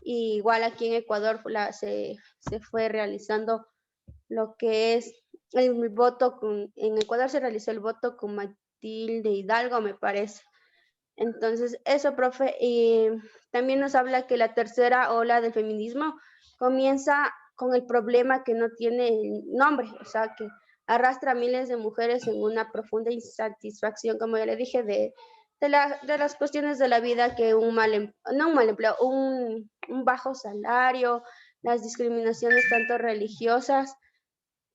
Y igual aquí en Ecuador se fue realizando lo que es el voto en Ecuador se realizó el voto con Matilde Hidalgo, me parece. Entonces, eso, profe, y también nos habla que la tercera ola del feminismo comienza con el problema que no tiene nombre, o sea, que arrastra a miles de mujeres en una profunda insatisfacción, como ya le dije, de las cuestiones de la vida que no un mal empleo, un bajo salario, las discriminaciones tanto religiosas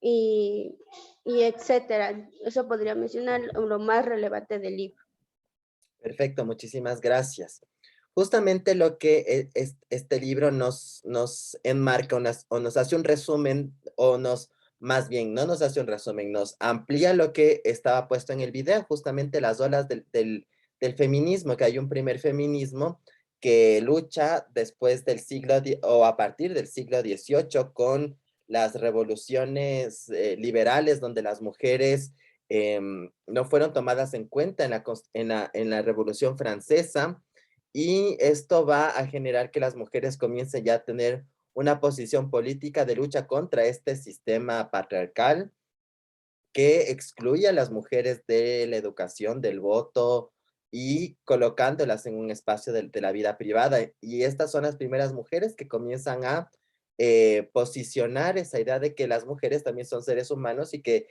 y, y etcétera. Eso podría mencionar lo más relevante del libro. Perfecto, muchísimas gracias. Justamente lo que este libro nos enmarca o nos hace un resumen, más bien, no nos hace un resumen, nos amplía lo que estaba puesto en el video, justamente las olas del feminismo, que hay un primer feminismo que lucha después del o a partir del siglo XVIII con las revoluciones liberales, donde las mujeres no fueron tomadas en cuenta en la Revolución Francesa, y esto va a generar que las mujeres comiencen ya a tener una posición política de lucha contra este sistema patriarcal que excluye a las mujeres de la educación, del voto y colocándolas en un espacio de la vida privada. Y estas son las primeras mujeres que comienzan a posicionar esa idea de que las mujeres también son seres humanos y que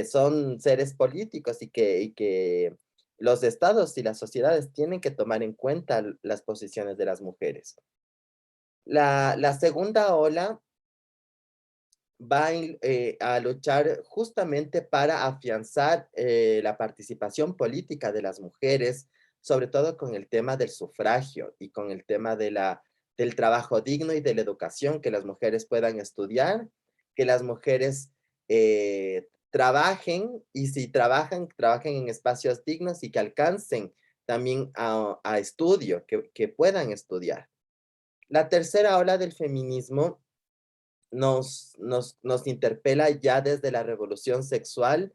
son seres políticos y que los estados y las sociedades tienen que tomar en cuenta las posiciones de las mujeres. La segunda ola va a luchar justamente para afianzar la participación política de las mujeres, sobre todo con el tema del sufragio y con el tema del trabajo digno y de la educación, que las mujeres puedan estudiar, que las mujeres trabajen y si trabajan, trabajen en espacios dignos y que alcancen también a estudio, que puedan estudiar. La tercera ola del feminismo nos interpela ya desde la revolución sexual,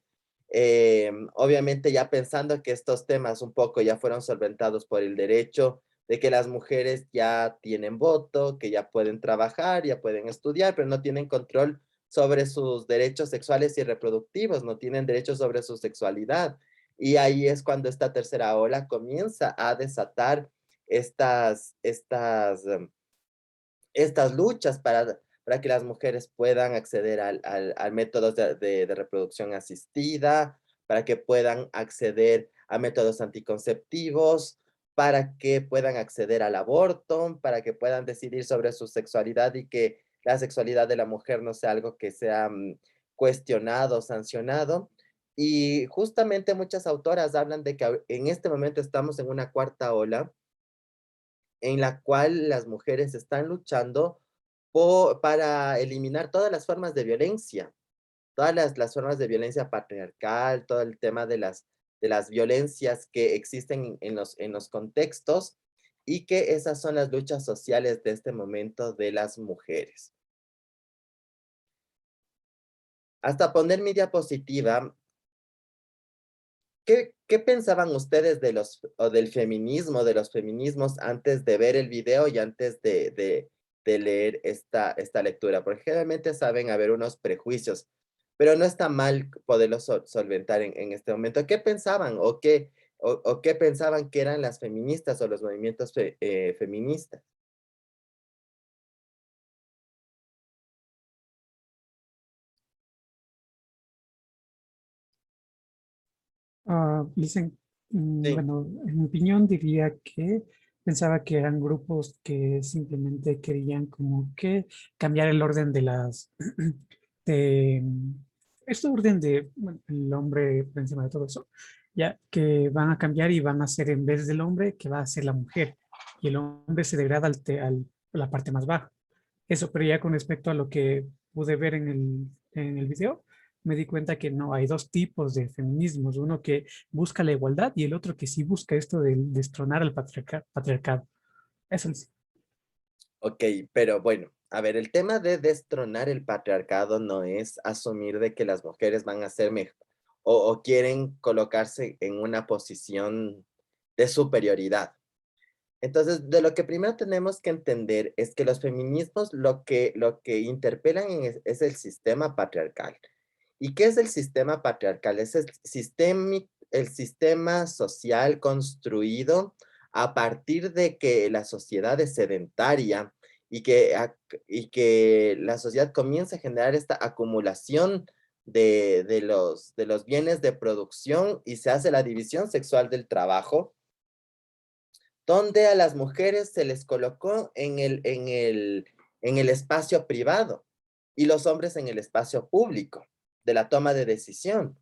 obviamente ya pensando que estos temas un poco ya fueron solventados por el derecho, de que las mujeres ya tienen voto, que ya pueden trabajar, ya pueden estudiar, pero no tienen control sobre sus derechos sexuales y reproductivos, no tienen derechos sobre su sexualidad. Y ahí es cuando esta tercera ola comienza a desatar estas luchas para que las mujeres puedan acceder al métodos de reproducción asistida, para que puedan acceder a métodos anticonceptivos, para que puedan acceder al aborto, para que puedan decidir sobre su sexualidad y que la sexualidad de la mujer no sea algo que sea cuestionado, sancionado. Y justamente muchas autoras hablan de que en este momento estamos en una cuarta ola en la cual las mujeres están luchando para eliminar todas las formas de violencia, todas las formas de violencia patriarcal, todo el tema de las violencias que existen en los contextos y que esas son las luchas sociales de este momento de las mujeres. Hasta poner mi diapositiva, ¿qué pensaban ustedes del feminismo, de los feminismos antes de ver el video y antes de leer esta lectura? Porque generalmente saben haber unos prejuicios, pero no está mal poderlos solventar en este momento. ¿Qué pensaban o qué pensaban que eran las feministas o los movimientos feministas? Dicen, Sí, bueno, en mi opinión diría que pensaba que eran grupos que simplemente querían como que cambiar el orden de de este orden de bueno, el hombre por encima de todo eso, ya que van a cambiar y van a ser en vez del hombre que va a ser la mujer y el hombre se degrada a la parte más baja. Eso, pero ya con respecto a lo que pude ver en el video, me di cuenta que no, hay dos tipos de feminismos, uno que busca la igualdad y el otro que sí busca esto de destronar al patriarcado. Eso es. ok, pero bueno, a ver, el tema de destronar el patriarcado no es asumir de que las mujeres van a ser mejor o quieren colocarse en una posición de superioridad. Entonces, de lo que primero tenemos que entender es que los feminismos lo que interpelan es el sistema patriarcal. ¿Y qué es el sistema patriarcal? Es el sistema social construido a partir de que la sociedad es sedentaria y que la sociedad comienza a generar esta acumulación de los bienes de producción y se hace la división sexual del trabajo, donde a las mujeres se les colocó en el espacio privado y los hombres en el espacio público de la toma de decisión.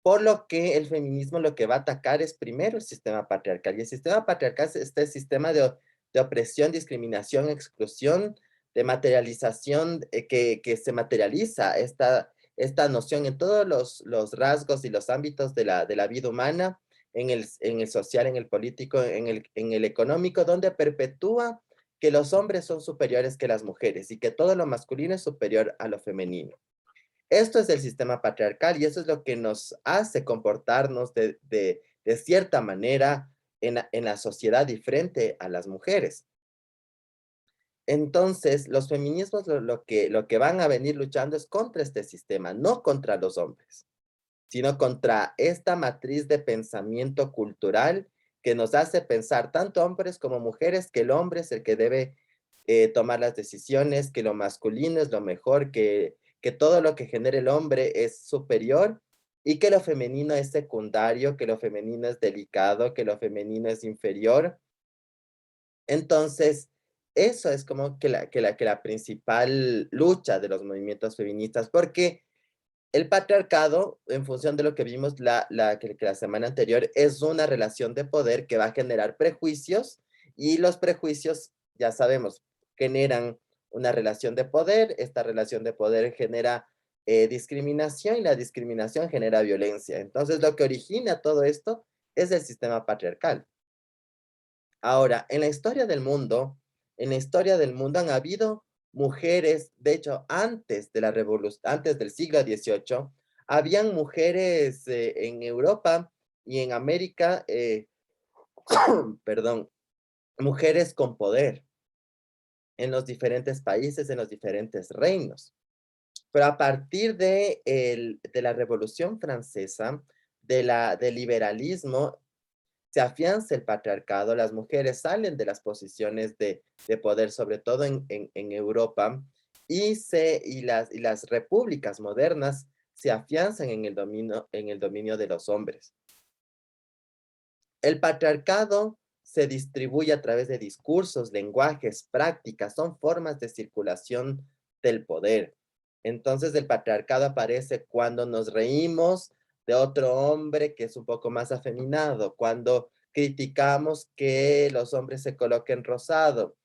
Por lo que el feminismo lo que va a atacar es primero el sistema patriarcal. Y el sistema patriarcal es este sistema de opresión, discriminación, exclusión, de materialización, que se materializa esta noción en todos los rasgos y los ámbitos de la vida humana, en el social, en el político, en el económico, donde perpetúa que los hombres son superiores que las mujeres y que todo lo masculino es superior a lo femenino. Esto es el sistema patriarcal y eso es lo que nos hace comportarnos de cierta manera en la sociedad y frente a las mujeres. Entonces, los feminismos lo que van a venir luchando es contra este sistema, no contra los hombres, sino contra esta matriz de pensamiento cultural que nos hace pensar tanto hombres como mujeres que el hombre es el que debe tomar las decisiones, que lo masculino es lo mejor, que todo lo que genera el hombre es superior y que lo femenino es secundario, que lo femenino es delicado, que lo femenino es inferior. Entonces, eso es como que la principal lucha de los movimientos feministas, porque el patriarcado, en función de lo que vimos que la semana anterior, es una relación de poder que va a generar prejuicios y los prejuicios, ya sabemos, generan una relación de poder, esta relación de poder genera discriminación y la discriminación genera violencia. Entonces, lo que origina todo esto es el sistema patriarcal. Ahora, en la historia del mundo han habido mujeres, de hecho, antes del siglo XVIII, habían mujeres en Europa y en América, perdón, mujeres con poder en los diferentes países, en los diferentes reinos. Pero a partir de la Revolución Francesa, del liberalismo, se afianza el patriarcado, las mujeres salen de las posiciones de poder, sobre todo en Europa, y las repúblicas modernas se afianzan en el dominio de los hombres. El patriarcado se distribuye a través de discursos, lenguajes, prácticas, son formas de circulación del poder. Entonces el patriarcado aparece cuando nos reímos de otro hombre que es un poco más afeminado, cuando criticamos que los hombres se coloquen rosado,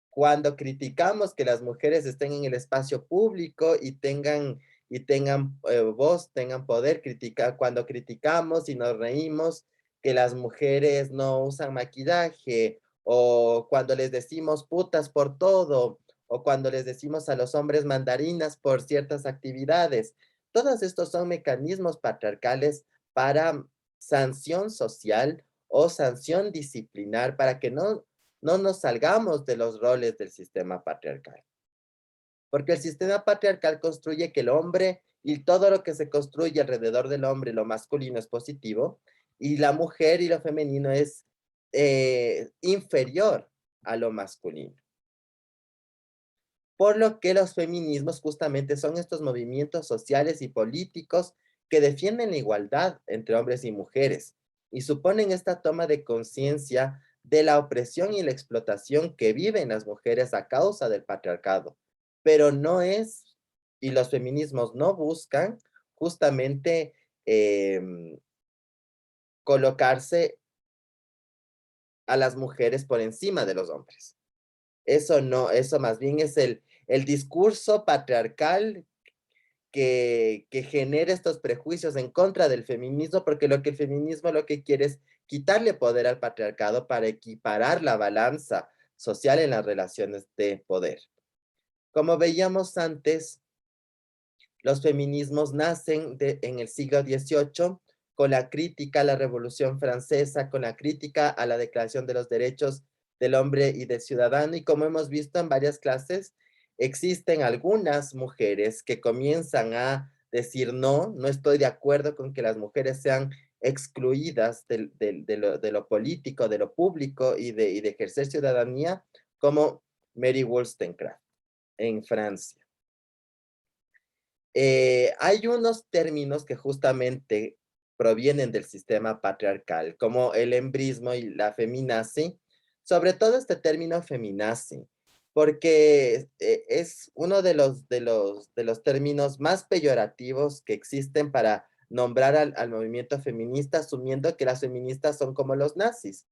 cuando criticamos que las mujeres estén en el espacio público y tengan voz, tengan poder, cuando criticamos y nos reímos que las mujeres no usan maquillaje, o cuando les decimos putas por todo, o cuando les decimos a los hombres mandarinas por ciertas actividades. Todos estos son mecanismos patriarcales para sanción social o sanción disciplinar para que no nos salgamos de los roles del sistema patriarcal. Porque el sistema patriarcal construye que el hombre y todo lo que se construye alrededor del hombre, lo masculino es positivo, y la mujer y lo femenino es inferior a lo masculino. Por lo que los feminismos justamente son estos movimientos sociales y políticos que defienden la igualdad entre hombres y mujeres y suponen esta toma de conciencia de la opresión y la explotación que viven las mujeres a causa del patriarcado. Pero no es, y los feminismos no buscan justamente colocarse a las mujeres por encima de los hombres. Eso no, eso más bien es el discurso patriarcal que genera estos prejuicios en contra del feminismo, porque lo que el feminismo lo que quiere es quitarle poder al patriarcado para equiparar la balanza social en las relaciones de poder. Como veíamos antes, los feminismos nacen en el siglo XVIII con la crítica a la Revolución Francesa, con la crítica a la Declaración de los Derechos del Hombre y del Ciudadano, y como hemos visto en varias clases, existen algunas mujeres que comienzan a decir no, no estoy de acuerdo con que las mujeres sean excluidas de lo político, de lo público y de ejercer ciudadanía, como Mary Wollstonecraft en Francia. Hay unos términos que justamente provienen del sistema patriarcal, como el embrismo y la feminazi, sobre todo este término feminazi, porque es uno de los términos más peyorativos que existen para nombrar al movimiento feminista, asumiendo que las feministas son como los nazis.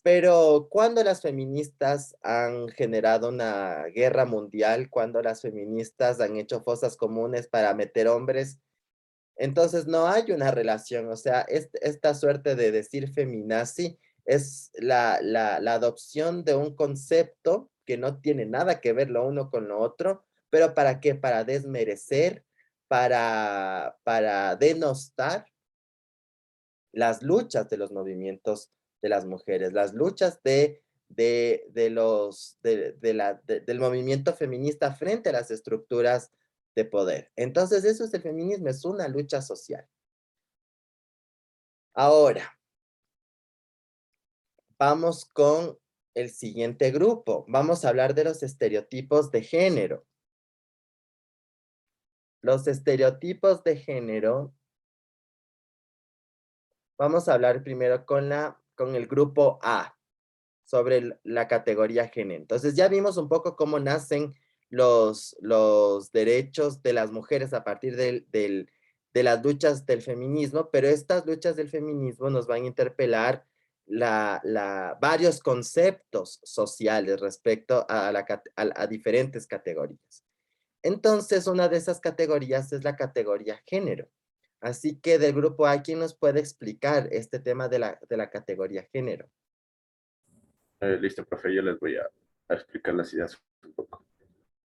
Pero cuando las feministas han generado una guerra mundial, cuando las feministas han hecho fosas comunes para meter hombres, entonces no hay una relación. O sea, esta suerte de decir feminazi es la adopción de un concepto que no tiene nada que ver lo uno con lo otro, pero ¿para qué? Para desmerecer, para denostar las luchas de los movimientos de las mujeres, las luchas del movimiento feminista frente a las estructuras de poder. Entonces, eso es el feminismo, es una lucha social. Ahora, vamos con el siguiente grupo. Vamos a hablar de los estereotipos de género. Los estereotipos de género. Vamos a hablar primero con el grupo A, sobre la categoría género. Entonces ya vimos un poco cómo nacen los derechos de las mujeres a partir de las luchas del feminismo, pero estas luchas del feminismo nos van a interpelar varios conceptos sociales respecto a diferentes categorías. Entonces, una de esas categorías es la categoría género. Así que del grupo A, ¿quién nos puede explicar este tema de la categoría género? Listo, profe, yo les voy a explicar las ideas un poco.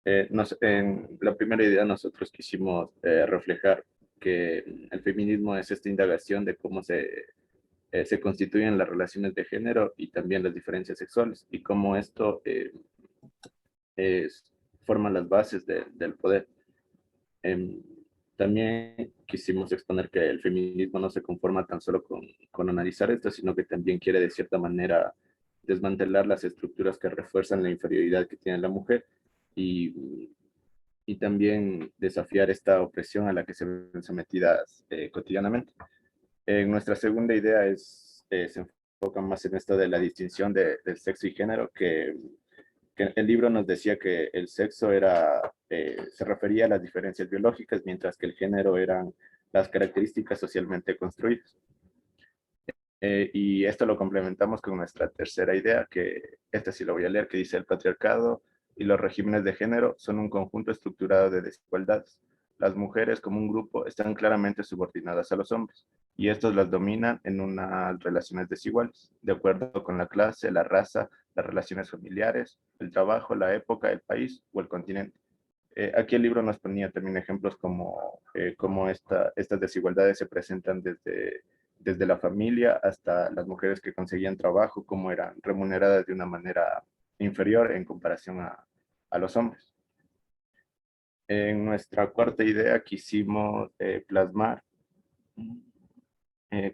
En la primera idea nosotros quisimos reflejar que el feminismo es esta indagación de cómo se constituyen las relaciones de género y también las diferencias sexuales y cómo esto forma las bases del poder. Em, También quisimos exponer que el feminismo no se conforma tan solo con analizar esto, sino que también quiere de cierta manera desmantelar las estructuras que refuerzan la inferioridad que tiene la mujer y también desafiar esta opresión a la que se ven sometidas cotidianamente. Nuestra segunda idea se enfoca más en esto de la distinción del sexo y género, que el libro nos decía que el sexo se refería a las diferencias biológicas, mientras que el género eran las características socialmente construidas. Y esto lo complementamos con nuestra tercera idea, que esta sí lo voy a leer, que dice: el patriarcado y los regímenes de género son un conjunto estructurado de desigualdades. Las mujeres como un grupo están claramente subordinadas a los hombres, y estos las dominan en unas relaciones desiguales, de acuerdo con la clase, la raza, las relaciones familiares, el trabajo, la época, el país o el continente. Aquí el libro nos ponía también ejemplos como estas desigualdades se presentan desde la familia hasta las mujeres que conseguían trabajo, cómo eran remuneradas de una manera inferior en comparación a los hombres. En nuestra cuarta idea quisimos plasmar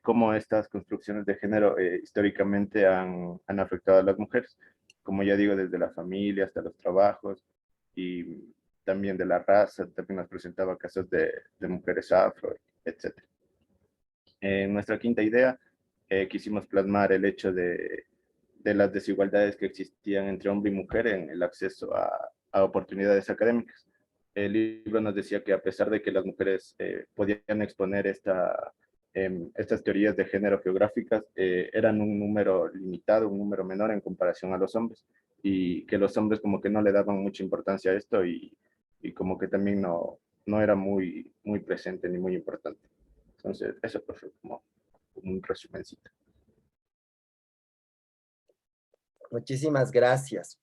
cómo estas construcciones de género históricamente han afectado a las mujeres, como ya digo, desde la familia hasta los trabajos y también de la raza. También nos presentaba casos de mujeres afro, etc. En nuestra quinta idea quisimos plasmar el hecho de las desigualdades que existían entre hombre y mujer en el acceso a oportunidades académicas. El libro nos decía que a pesar de que las mujeres podían exponer estas teorías de género geográficas, eran un número limitado, un número menor en comparación a los hombres, y que los hombres como que no le daban mucha importancia a esto y como que también no era muy presente ni muy importante. Entonces, eso fue como un resumencito. Muchísimas gracias.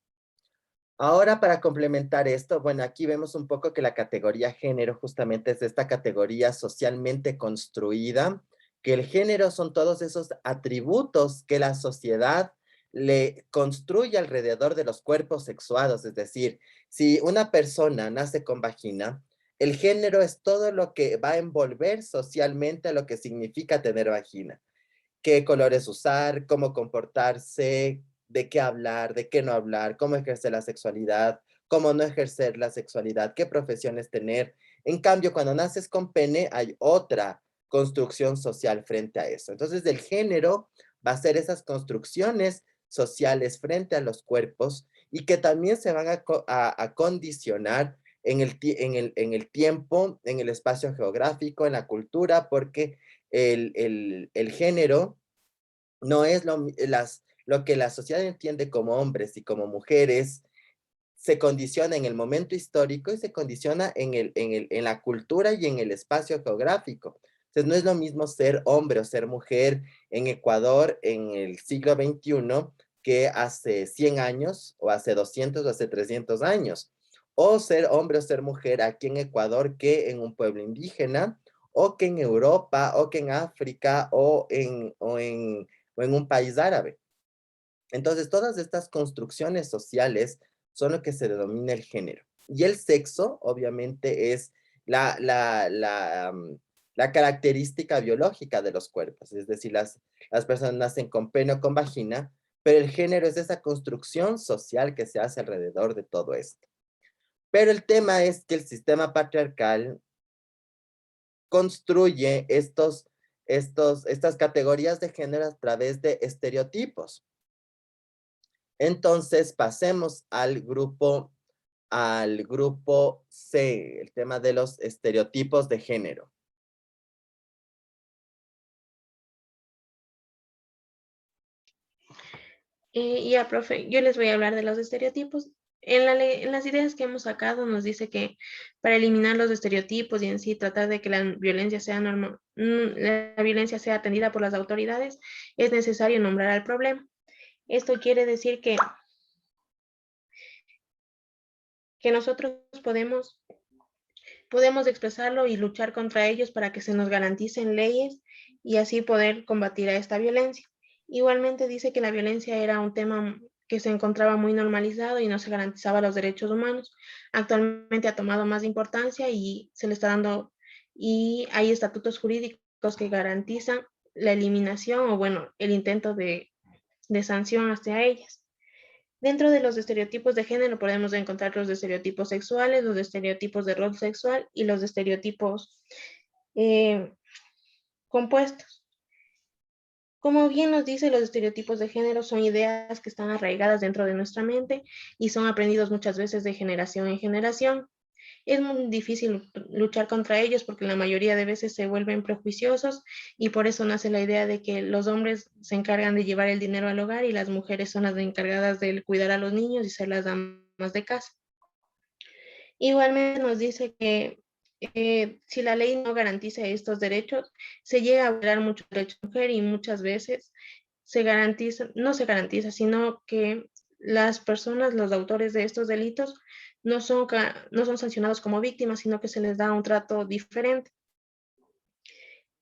Ahora, para complementar esto, bueno, aquí vemos un poco que la categoría género justamente es esta categoría socialmente construida que el género son todos esos atributos que la sociedad le construye alrededor de los cuerpos sexuados. Es decir, si una persona nace con vagina, el género es todo lo que va a envolver socialmente lo que significa tener vagina. Qué colores usar, cómo comportarse, de qué hablar, de qué no hablar, cómo ejercer la sexualidad, cómo no ejercer la sexualidad, qué profesiones tener. En cambio, cuando naces con pene, hay otra construcción social frente a eso. Entonces, el género va a ser esas construcciones sociales frente a los cuerpos y que también se van a condicionar en el tiempo, en el espacio geográfico, en la cultura, porque el género no es lo que la sociedad entiende como hombres y como mujeres, se condiciona en el momento histórico y se condiciona en la cultura y en el espacio geográfico. Entonces, no es lo mismo ser hombre o ser mujer en Ecuador en el siglo XXI que hace 100 años, o hace 200 o hace 300 años. O ser hombre o ser mujer aquí en Ecuador que en un pueblo indígena, o que en Europa, o que en África, o en un país árabe. Entonces, todas estas construcciones sociales son lo que se denomina el género. Y el sexo, obviamente, es la característica biológica de los cuerpos. Es decir, las personas nacen con pene o con vagina, pero el género es esa construcción social que se hace alrededor de todo esto. Pero el tema es que el sistema patriarcal construye estas categorías de género a través de estereotipos. Entonces, pasemos al grupo C, el tema de los estereotipos de género. Ya, profe, yo les voy a hablar de los estereotipos. En las ideas que hemos sacado nos dice que para eliminar los estereotipos y en sí tratar de que la violencia la violencia sea atendida por las autoridades, es necesario nombrar al problema. Esto quiere decir que nosotros podemos expresarlo y luchar contra ellos para que se nos garanticen leyes y así poder combatir a esta violencia. Igualmente dice que la violencia era un tema que se encontraba muy normalizado y no se garantizaba los derechos humanos. Actualmente ha tomado más importancia y se le está dando, y hay estatutos jurídicos que garantizan la eliminación o bueno, el intento de sanción hacia ellas. Dentro de los estereotipos de género podemos encontrar los estereotipos sexuales, los estereotipos de rol sexual y los estereotipos compuestos. Como bien nos dice, los estereotipos de género son ideas que están arraigadas dentro de nuestra mente y son aprendidos muchas veces de generación en generación. Es muy difícil luchar contra ellos porque la mayoría de veces se vuelven prejuiciosos y por eso nace la idea de que los hombres se encargan de llevar el dinero al hogar y las mujeres son las encargadas de cuidar a los niños y ser las damas de casa. Igualmente nos dice que si la ley no garantiza estos derechos, se llega a violar muchos derechos de mujer y muchas veces no se garantiza, sino que las personas, los autores de estos delitos, no son sancionados como víctimas, sino que se les da un trato diferente.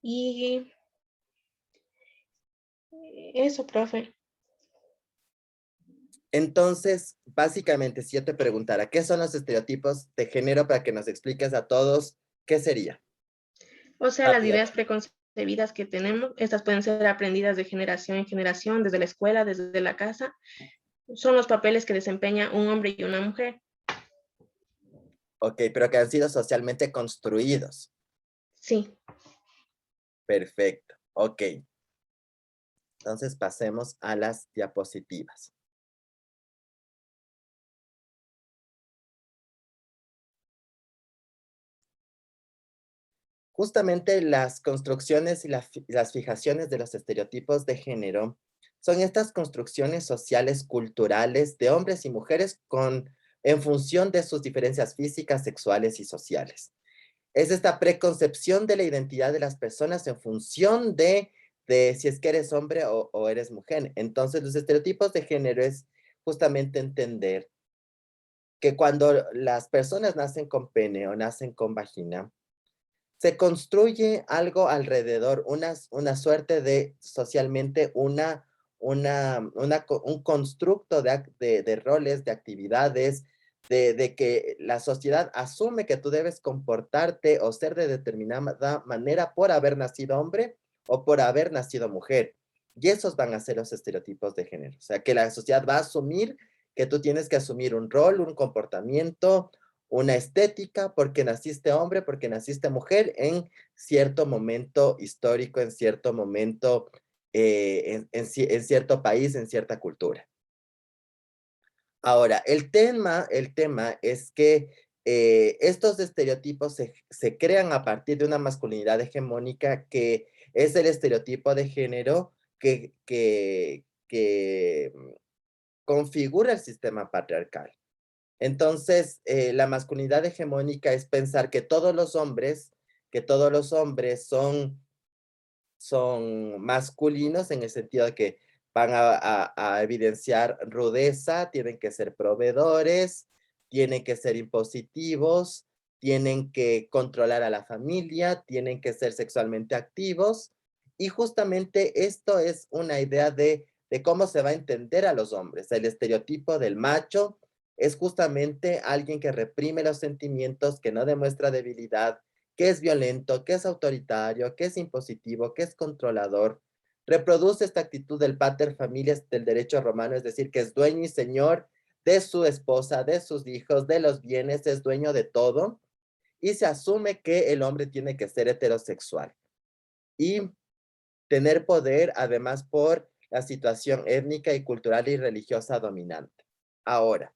Y eso, profe. Entonces, básicamente, si yo te preguntara, ¿qué son los estereotipos de género para que nos expliques a todos qué sería? O sea, las ideas preconcebidas que tenemos, estas pueden ser aprendidas de generación en generación, desde la escuela, desde la casa. Son los papeles que desempeña un hombre y una mujer. Ok, pero que han sido socialmente construidos. Sí. Perfecto, ok. Entonces pasemos a las diapositivas. Justamente las construcciones y las fijaciones de los estereotipos de género son estas construcciones sociales, culturales de hombres y mujeres en función de sus diferencias físicas, sexuales y sociales. Es esta preconcepción de la identidad de las personas en función de si es que eres hombre o eres mujer. Entonces, los estereotipos de género es justamente entender que cuando las personas nacen con pene o nacen con vagina, se construye algo alrededor, una suerte de socialmente un constructo de roles, de actividades, de que la sociedad asume que tú debes comportarte o ser de determinada manera por haber nacido hombre o por haber nacido mujer. Y esos van a ser los estereotipos de género. O sea, que la sociedad va a asumir que tú tienes que asumir un rol, un comportamiento, una estética, porque naciste hombre, porque naciste mujer en cierto momento histórico, en cierto momento, en cierto país, en cierta cultura. Ahora, el tema es que estos estereotipos se crean a partir de una masculinidad hegemónica que es el estereotipo de género que configura el sistema patriarcal. Entonces, la masculinidad hegemónica es pensar que todos los hombres son masculinos en el sentido de que van a evidenciar rudeza, tienen que ser proveedores, tienen que ser impositivos, tienen que controlar a la familia, tienen que ser sexualmente activos. Y justamente esto es una idea de cómo se va a entender a los hombres. El estereotipo del macho es justamente alguien que reprime los sentimientos, que no demuestra debilidad, que es violento, que es autoritario, que es impositivo, que es controlador. Reproduce esta actitud del pater familias del derecho romano, es decir, que es dueño y señor de su esposa, de sus hijos, de los bienes, es dueño de todo. Y se asume que el hombre tiene que ser heterosexual y tener poder, además, por la situación étnica y cultural y religiosa dominante. Ahora,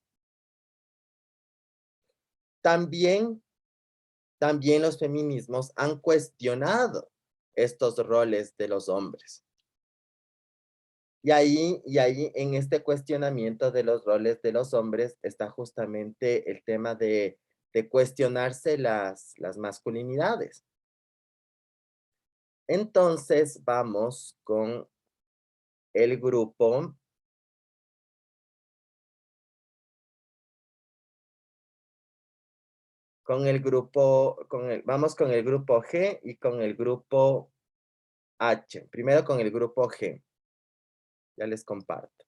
también los feminismos han cuestionado estos roles de los hombres. Y ahí en este cuestionamiento de los roles de los hombres está justamente el tema de cuestionarse las masculinidades. Entonces vamos con el grupo vamos con el grupo G y con el grupo H. Primero con el grupo G. Ya les comparto.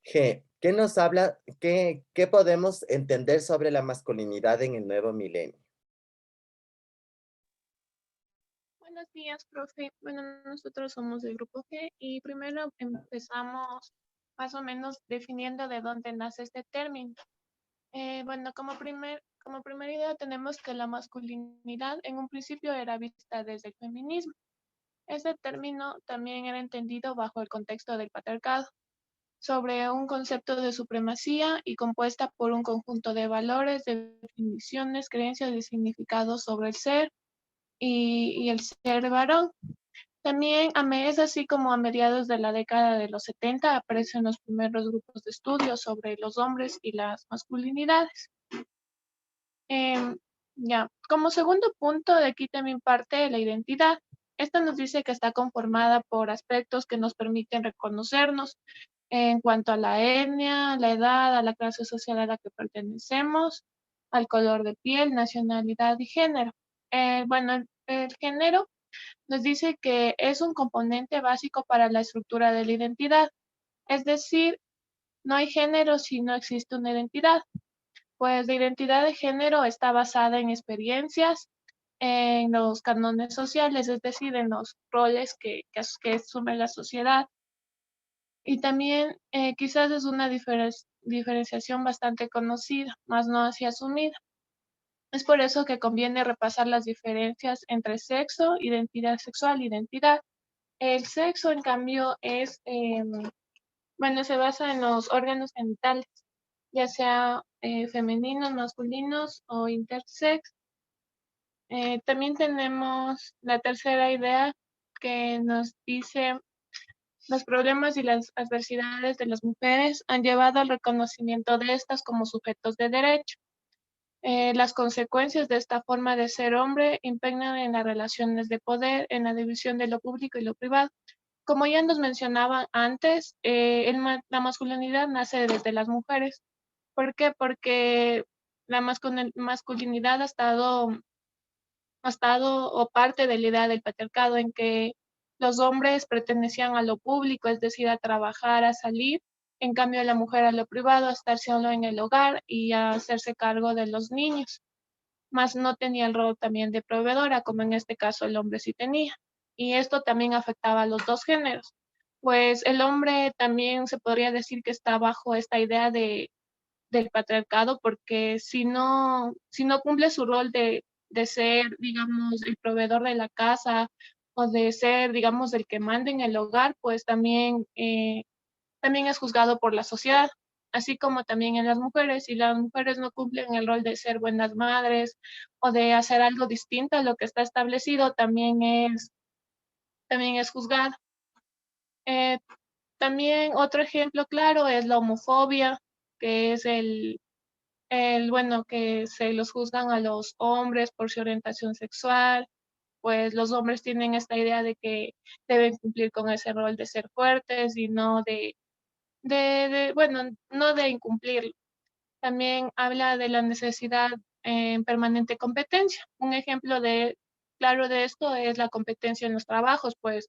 G, ¿qué nos habla, qué podemos entender sobre la masculinidad en el nuevo milenio? Buenos días, profe. Bueno, nosotros somos del grupo G y primero empezamos más o menos definiendo de dónde nace este término. Bueno, como primera idea tenemos que la masculinidad en un principio era vista desde el feminismo. Este término también era entendido bajo el contexto del patriarcado, sobre un concepto de supremacía y compuesta por un conjunto de valores, definiciones, creencias y significados sobre el ser y el ser varón. También es así como a mediados de la década de los 70 aparecen los primeros grupos de estudios sobre los hombres y las masculinidades. Ya, como segundo punto, de aquí también parte la identidad. Esta nos dice que está conformada por aspectos que nos permiten reconocernos en cuanto a la etnia, la edad, a la clase social a la que pertenecemos, al color de piel, nacionalidad y género. Bueno, el género nos dice que es un componente básico para la estructura de la identidad. Es decir, no hay género si no existe una identidad. Pues la identidad de género está basada en experiencias, en los cánones sociales, es decir, en los roles que asume la sociedad. Y también quizás es una diferenciación bastante conocida, más no así asumida. Es por eso que conviene repasar las diferencias entre sexo, identidad sexual, identidad. El sexo, en cambio, bueno, se basa en los órganos genitales, ya sea femeninos, masculinos o intersex. También tenemos la tercera idea que nos dice los problemas y las adversidades de las mujeres han llevado al reconocimiento de estas como sujetos de derecho. Las consecuencias de esta forma de ser hombre impregnan en las relaciones de poder, en la división de lo público y lo privado, como ya nos mencionaban antes, la masculinidad nace desde las mujeres. ¿Por qué? Porque la masculinidad ha estado o parte de la idea del patriarcado en que los hombres pertenecían a lo público, es decir, a trabajar, a salir, en cambio la mujer a lo privado, a estar solo en el hogar y a hacerse cargo de los niños, más no tenía el rol también de proveedora, como en este caso el hombre sí tenía. Y esto también afectaba a los dos géneros, pues el hombre también se podría decir que está bajo esta idea del patriarcado, porque si no cumple su rol de ser, digamos, el proveedor de la casa o de ser, digamos, el que manda en el hogar, pues también es juzgado por la sociedad, así como también en las mujeres. Si las mujeres no cumplen el rol de ser buenas madres o de hacer algo distinto a lo que está establecido, también es juzgada. Eh, También otro ejemplo claro es la homofobia, que es bueno, que se los juzgan a los hombres por su orientación sexual, pues los hombres tienen esta idea de que deben cumplir con ese rol de ser fuertes y no bueno, no de incumplir. También habla de la necesidad en permanente competencia. Un ejemplo claro de esto es la competencia en los trabajos, pues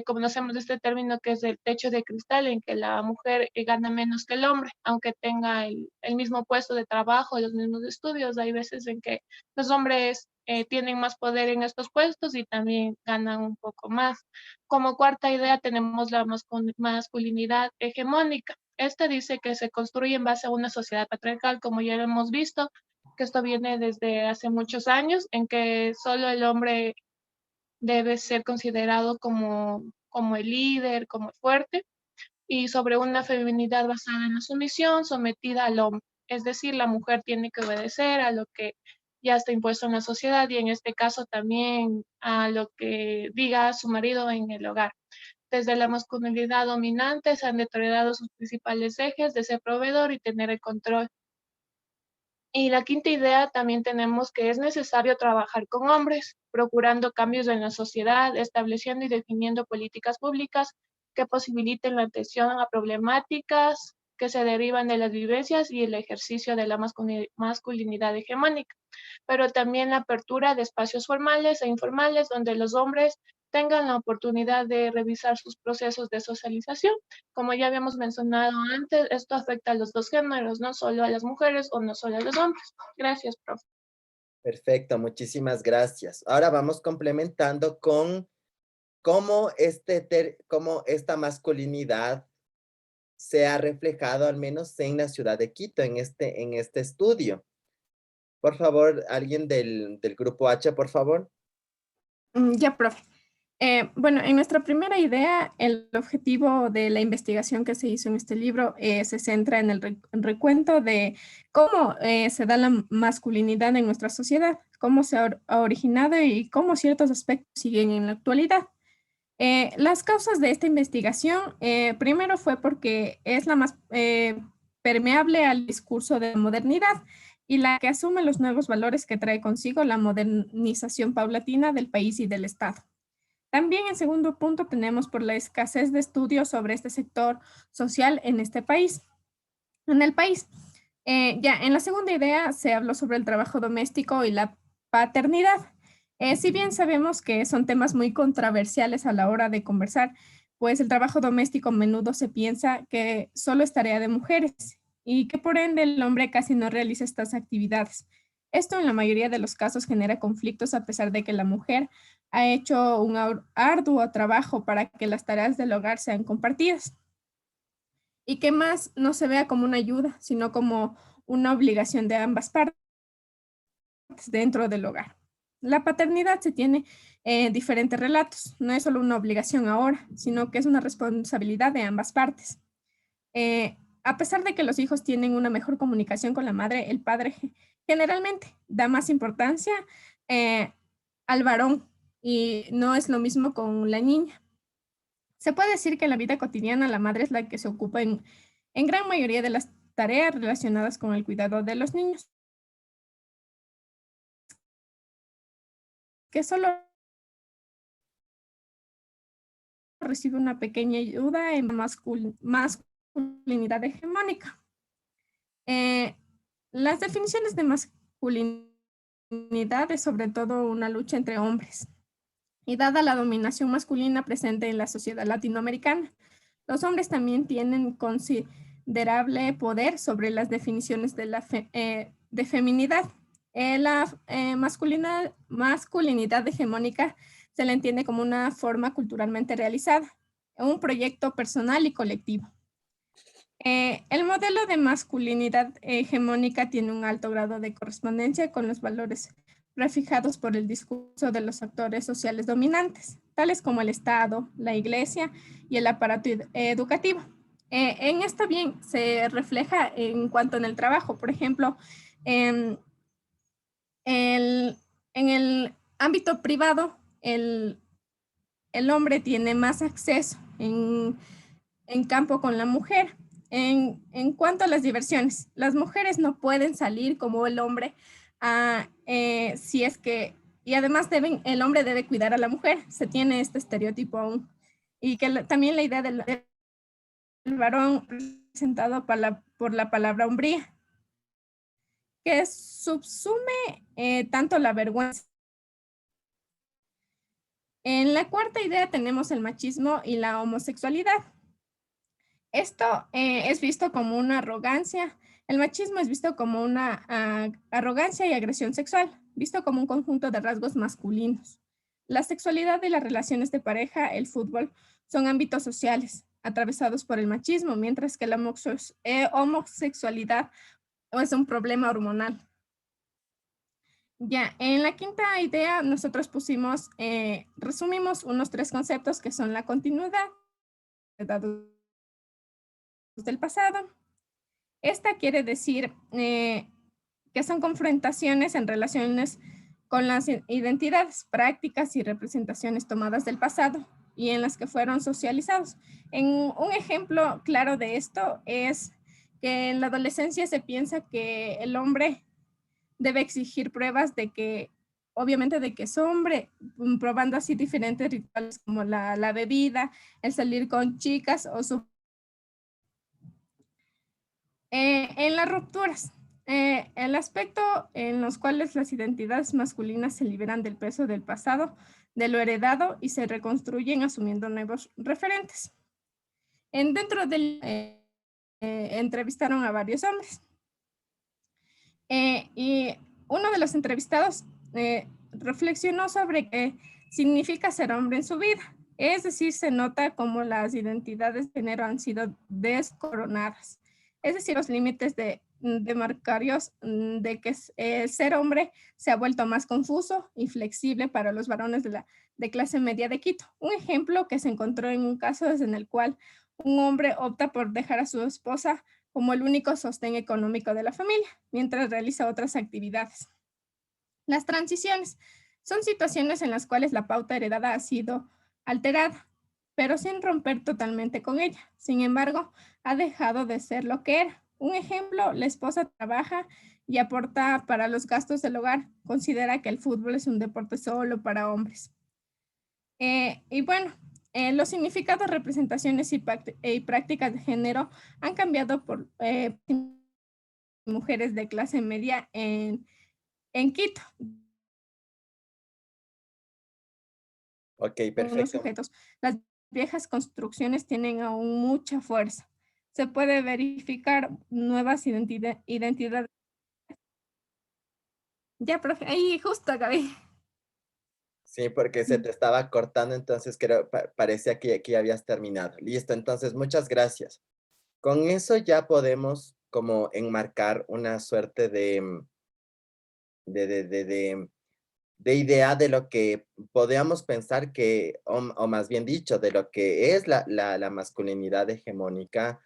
conocemos este término que es el techo de cristal, en que la mujer gana menos que el hombre, aunque tenga el mismo puesto de trabajo, los mismos estudios. Hay veces en que los hombres tienen más poder en estos puestos y también ganan un poco más. Como cuarta idea tenemos la masculinidad hegemónica. Esta dice que se construye en base a una sociedad patriarcal, como ya lo hemos visto, que esto viene desde hace muchos años, en que solo el hombre debe ser considerado como el líder, como fuerte, y sobre una feminidad basada en la sumisión, sometida al hombre. Es decir, la mujer tiene que obedecer a lo que ya está impuesto en la sociedad y en este caso también a lo que diga su marido en el hogar. Desde la masculinidad dominante se han deteriorado sus principales ejes de ser proveedor y tener el control. Y la quinta idea también tenemos que es necesario trabajar con hombres, procurando cambios en la sociedad, estableciendo y definiendo políticas públicas que posibiliten la atención a problemáticas que se derivan de las vivencias y el ejercicio de la masculinidad hegemónica, pero también la apertura de espacios formales e informales donde los hombres tengan la oportunidad de revisar sus procesos de socialización. Como ya habíamos mencionado antes, esto afecta a los dos géneros, no solo a las mujeres o no solo a los hombres. Gracias, profe. Perfecto, muchísimas gracias. Ahora vamos complementando con cómo esta masculinidad se ha reflejado al menos en la ciudad de Quito, en este estudio. Por favor, alguien del grupo H, por favor. Ya, profe. Bueno, en nuestra primera idea, el objetivo de la investigación que se hizo en este libro se centra en el recuento de cómo se da la masculinidad en nuestra sociedad, cómo se ha originado y cómo ciertos aspectos siguen en la actualidad. Las causas de esta investigación, primero fue porque es la más permeable al discurso de modernidad y la que asume los nuevos valores que trae consigo la modernización paulatina del país y del Estado. También en segundo punto tenemos por la escasez de estudios sobre este sector social en este país, en el país. Ya en la segunda idea se habló sobre el trabajo doméstico y la paternidad. Si bien sabemos que son temas muy controversiales a la hora de conversar, pues el trabajo doméstico a menudo se piensa que solo es tarea de mujeres y que por ende el hombre casi no realiza estas actividades. Esto en la mayoría de los casos genera conflictos a pesar de que la mujer ha hecho un arduo trabajo para que las tareas del hogar sean compartidas y que más no se vea como una ayuda, sino como una obligación de ambas partes dentro del hogar. La paternidad se tiene diferentes relatos, no es solo una obligación ahora, sino que es una responsabilidad de ambas partes. A pesar de que los hijos tienen una mejor comunicación con la madre, el padre generalmente da más importancia al varón y no es lo mismo con la niña. Se puede decir que en la vida cotidiana la madre es la que se ocupa en gran mayoría de las tareas relacionadas con el cuidado de los niños, que solo recibe una pequeña ayuda en masculinidad hegemónica. Las definiciones de masculinidad es sobre todo una lucha entre hombres. Y dada la dominación masculina presente en la sociedad latinoamericana, los hombres también tienen considerable poder sobre las definiciones de feminidad. La masculinidad hegemónica se la entiende como una forma culturalmente realizada, un proyecto personal y colectivo. El modelo de masculinidad hegemónica tiene un alto grado de correspondencia con los valores prefijados por el discurso de los actores sociales dominantes, tales como el Estado, la Iglesia y el aparato educativo. En esto bien se refleja en cuanto en el trabajo, por ejemplo, en el ámbito privado, el hombre tiene más acceso en campo con la mujer. En cuanto a las diversiones, las mujeres no pueden salir como el hombre si es que, y además el hombre debe cuidar a la mujer, se tiene este estereotipo aún. Y que también la idea del varón representado por la palabra hombría, que subsume tanto la vergüenza. En la cuarta idea tenemos el machismo y la homosexualidad. Esto es visto como una arrogancia. El machismo es visto como una arrogancia y agresión sexual, visto como un conjunto de rasgos masculinos. La sexualidad y las relaciones de pareja, el fútbol, son ámbitos sociales atravesados por el machismo, mientras que la homosexualidad es un problema hormonal. Ya, en la quinta idea nosotros resumimos unos 3 conceptos que son la continuidad, del pasado. Esta quiere decir que son confrontaciones en relaciones con las identidades, prácticas y representaciones tomadas del pasado y en las que fueron socializados. Un ejemplo claro de esto es que en la adolescencia se piensa que el hombre debe exigir pruebas de que, obviamente, de que es hombre, probando así diferentes rituales como la bebida, el salir con chicas o su en las rupturas, el aspecto en los cuales las identidades masculinas se liberan del peso del pasado, de lo heredado y se reconstruyen asumiendo nuevos referentes. Dentro del entrevistaron a varios hombres y uno de los entrevistados reflexionó sobre qué significa ser hombre en su vida. Es decir, se nota como las identidades de género han sido descoronadas. Es decir, los límites demarcarios de que ser hombre se ha vuelto más confuso y flexible para los varones de clase media de Quito. Un ejemplo que se encontró en un caso en el cual un hombre opta por dejar a su esposa como el único sostén económico de la familia, mientras realiza otras actividades. Las transiciones son situaciones en las cuales la pauta heredada ha sido alterada, pero sin romper totalmente con ella. Sin embargo, ha dejado de ser lo que era. Un ejemplo, la esposa trabaja y aporta para los gastos del hogar. Considera que el fútbol es un deporte solo para hombres. Y bueno, los significados, representaciones y prácticas de género han cambiado por mujeres de clase media en Quito. Ok, Los perfecto. sujetos. Las viejas construcciones tienen aún mucha fuerza. Se puede verificar nuevas identidades. Ya, profe, ahí justo acabé. Sí, porque se te estaba cortando, entonces creo, parecía que ya habías terminado. Listo, entonces muchas gracias. Con eso ya podemos como enmarcar una suerte de idea de lo que podríamos pensar que, o más bien dicho, de lo que es la masculinidad hegemónica,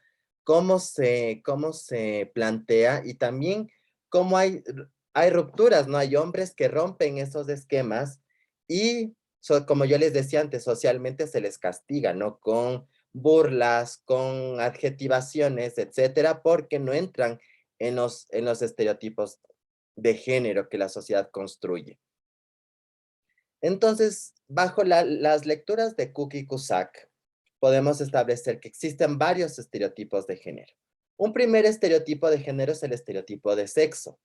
cómo se plantea y también cómo hay rupturas, ¿no? Hay hombres que rompen esos esquemas y, como yo les decía antes, socialmente se les castiga, ¿no? Con burlas, con adjetivaciones, etcétera, porque no entran en los estereotipos de género que la sociedad construye. Entonces, bajo las lecturas de Cook y Cusack, podemos establecer que existen varios estereotipos de género. Un primer estereotipo de género es el estereotipo de sexo,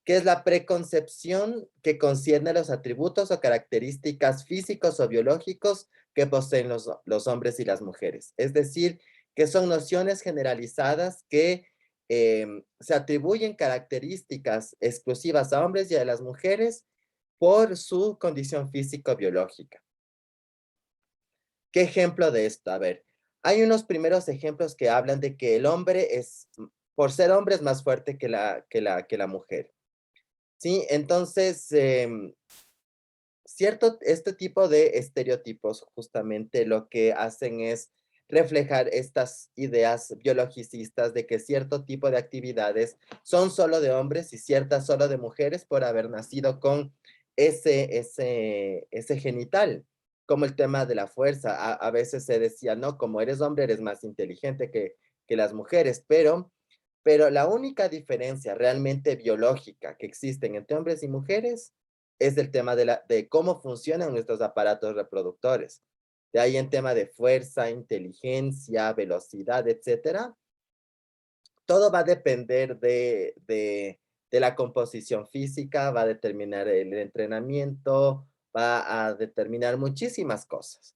que es la preconcepción que concierne los atributos o características físicos o biológicos que poseen los hombres y las mujeres. Es decir, que son nociones generalizadas que se atribuyen características exclusivas a hombres y a las mujeres por su condición físico-biológica. ¿Qué ejemplo de esto? A ver, hay unos primeros ejemplos que hablan de que el hombre es, por ser hombre, es más fuerte que la mujer. ¿Sí? Entonces, este tipo de estereotipos justamente lo que hacen es reflejar estas ideas biologicistas de que cierto tipo de actividades son solo de hombres y ciertas solo de mujeres por haber nacido con ese genital, como el tema de la fuerza. A veces se decía, no, como eres hombre eres más inteligente que las mujeres, pero la única diferencia realmente biológica que existen entre hombres y mujeres es el tema de cómo funcionan nuestros aparatos reproductores. De ahí en tema de fuerza, inteligencia, velocidad, etcétera. Todo va a depender de la composición física, va a determinar el entrenamiento, va a determinar muchísimas cosas.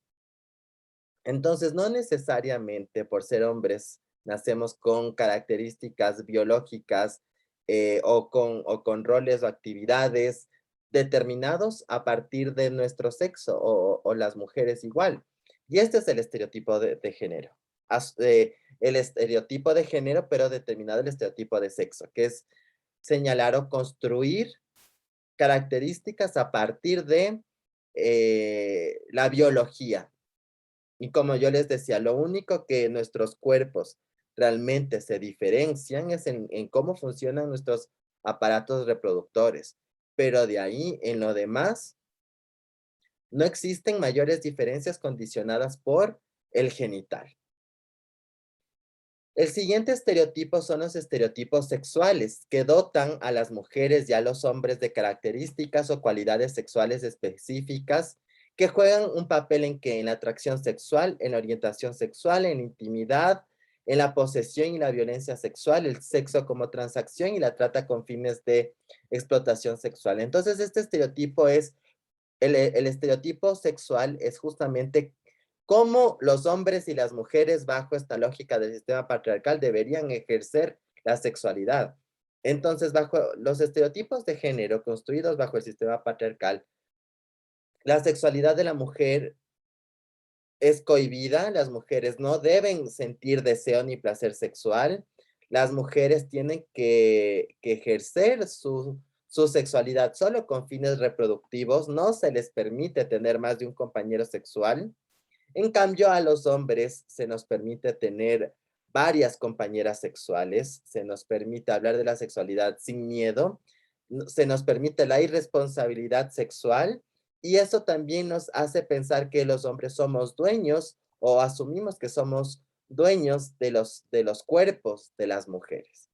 Entonces, no necesariamente por ser hombres nacemos con características biológicas o con roles o actividades determinados a partir de nuestro sexo o las mujeres igual. Y este es el estereotipo de género. El estereotipo de género, pero determinado el estereotipo de sexo, que es señalar o construir características a partir de la biología. Y como yo les decía, lo único que nuestros cuerpos realmente se diferencian es en cómo funcionan nuestros aparatos reproductores. Pero de ahí, en lo demás, no existen mayores diferencias condicionadas por el genital. El siguiente estereotipo son los estereotipos sexuales, que dotan a las mujeres y a los hombres de características o cualidades sexuales específicas que juegan un papel en la atracción sexual, en la orientación sexual, en la intimidad, en la posesión y la violencia sexual, el sexo como transacción y la trata con fines de explotación sexual. Entonces, este estereotipo es, el estereotipo sexual es justamente cómo los hombres y las mujeres bajo esta lógica del sistema patriarcal deberían ejercer la sexualidad. Entonces, bajo los estereotipos de género construidos bajo el sistema patriarcal, la sexualidad de la mujer es cohibida, las mujeres no deben sentir deseo ni placer sexual, las mujeres tienen que ejercer su sexualidad solo con fines reproductivos, no se les permite tener más de un compañero sexual. En cambio, a los hombres se nos permite tener varias compañeras sexuales, se nos permite hablar de la sexualidad sin miedo, se nos permite la irresponsabilidad sexual y eso también nos hace pensar que los hombres somos dueños o asumimos que somos dueños de los cuerpos de las mujeres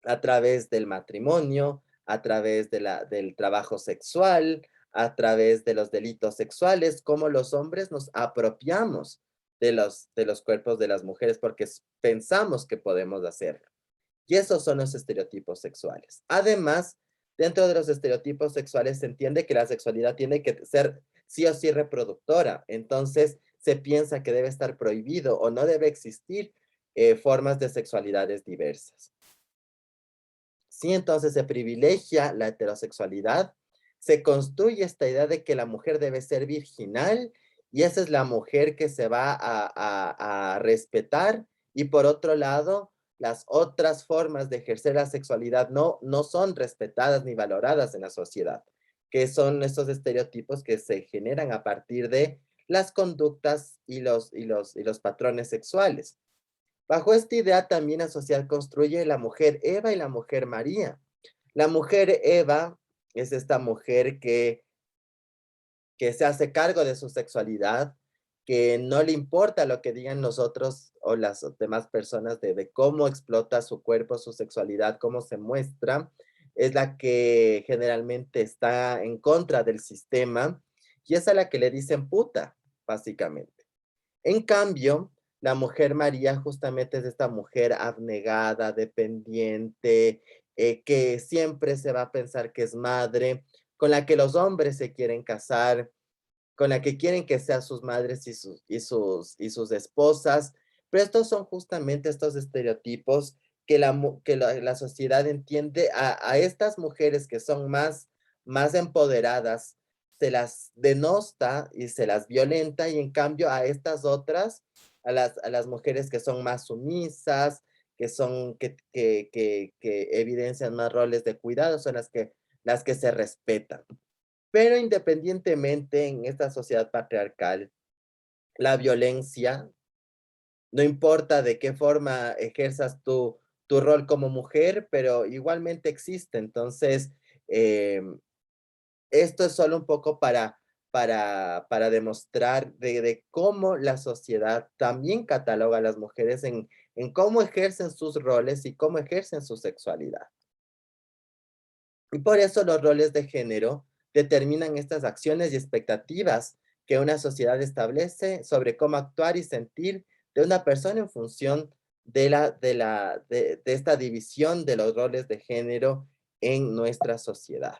a través del matrimonio, a través del trabajo sexual, a través de los delitos sexuales, como los hombres nos apropiamos de los cuerpos de las mujeres porque pensamos que podemos hacerlo. Y esos son los estereotipos sexuales. Además, dentro de los estereotipos sexuales se entiende que la sexualidad tiene que ser sí o sí reproductora. Entonces, se piensa que debe estar prohibido o no debe existir formas de sexualidades diversas. Sí, entonces se privilegia la heterosexualidad, se construye esta idea de que la mujer debe ser virginal y esa es la mujer que se va a respetar y por otro lado, las otras formas de ejercer la sexualidad no son respetadas ni valoradas en la sociedad, que son estos estereotipos que se generan a partir de las conductas y los patrones sexuales. Bajo esta idea también la sociedad construye la mujer Eva y la mujer María. La mujer Eva es esta mujer que se hace cargo de su sexualidad, que no le importa lo que digan los otros o las demás personas de cómo explota su cuerpo, su sexualidad, cómo se muestra. Es la que generalmente está en contra del sistema y es a la que le dicen puta, básicamente. En cambio, la mujer María justamente es esta mujer abnegada, dependiente, que siempre se va a pensar que es madre, con la que los hombres se quieren casar, con la que quieren que sean sus madres y sus esposas. Pero estos son justamente estos estereotipos que la sociedad entiende a estas mujeres que son más empoderadas, se las denosta y se las violenta, y en cambio a estas otras, a las mujeres que son más sumisas, que evidencian más roles de cuidado, son las que se respetan. Pero independientemente en esta sociedad patriarcal, la violencia, no importa de qué forma ejerzas tu rol como mujer, pero igualmente existe. Entonces, esto es solo un poco para demostrar de cómo la sociedad también cataloga a las mujeres en cómo ejercen sus roles y cómo ejercen su sexualidad. Y por eso los roles de género determinan estas acciones y expectativas que una sociedad establece sobre cómo actuar y sentir de una persona en función de esta división de los roles de género en nuestra sociedad.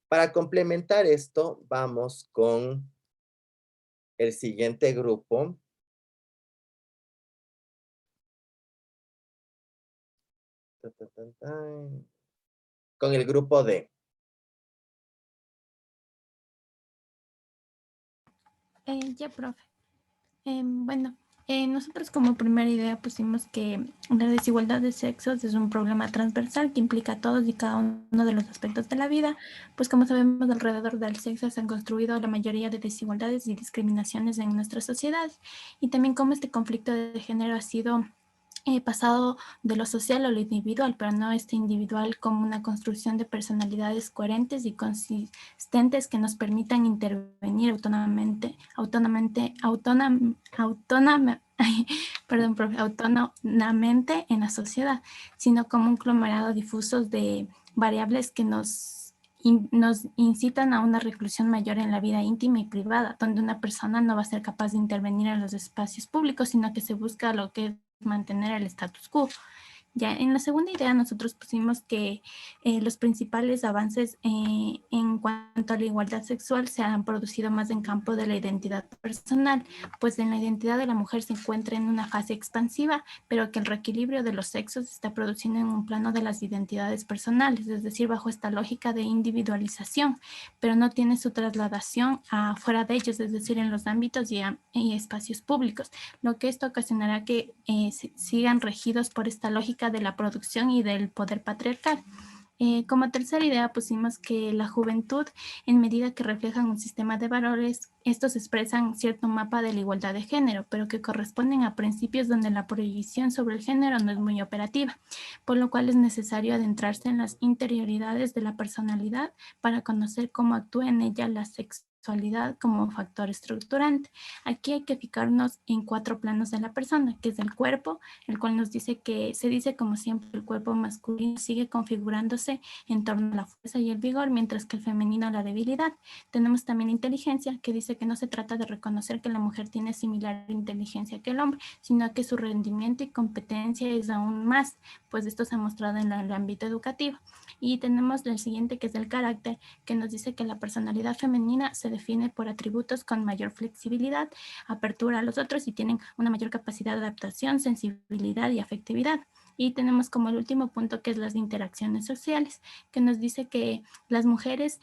Para complementar esto, vamos con el siguiente grupo. Con el grupo D. Ya, profe. Bueno, nosotros como primera idea pusimos que la desigualdad de sexos es un problema transversal que implica a todos y cada uno de los aspectos de la vida, pues como sabemos alrededor del sexo se han construido la mayoría de desigualdades y discriminaciones en nuestra sociedad, y también cómo este conflicto de género ha sido pasado de lo social a lo individual, pero no este individual como una construcción de personalidades coherentes y consistentes que nos permitan intervenir autónomamente en la sociedad, sino como un conglomerado difuso de variables que nos incitan a una reclusión mayor en la vida íntima y privada, donde una persona no va a ser capaz de intervenir en los espacios públicos, sino que se busca lo que es mantener el status quo. Ya en la segunda idea nosotros pusimos que los principales avances en cuanto a la igualdad sexual se han producido más en campo de la identidad personal, pues en la identidad de la mujer se encuentra en una fase expansiva, pero que el reequilibrio de los sexos se está produciendo en un plano de las identidades personales, es decir, bajo esta lógica de individualización, pero no tiene su trasladación afuera de ellos, es decir, en los ámbitos y espacios públicos, lo que esto ocasionará que sigan regidos por esta lógica de la producción y del poder patriarcal. Como tercera idea pusimos que la juventud, en medida que reflejan un sistema de valores, estos expresan cierto mapa de la igualdad de género, pero que corresponden a principios donde la prohibición sobre el género no es muy operativa, por lo cual es necesario adentrarse en las interioridades de la personalidad para conocer cómo actúa en ella la sexualidad como factor estructurante. Aquí hay que fijarnos en 4 planos de la persona, que es el cuerpo, el cual nos dice que se dice como siempre el cuerpo masculino sigue configurándose en torno a la fuerza y el vigor, mientras que el femenino la debilidad. Tenemos también inteligencia, que dice que no se trata de reconocer que la mujer tiene similar inteligencia que el hombre, sino que su rendimiento y competencia es aún más, pues esto se ha mostrado en el ámbito educativo. Y tenemos el siguiente, que es el carácter, que nos dice que la personalidad femenina se define por atributos con mayor flexibilidad, apertura a los otros y tienen una mayor capacidad de adaptación, sensibilidad y afectividad. Y tenemos como el último punto, que es las interacciones sociales, que nos dice que las mujeres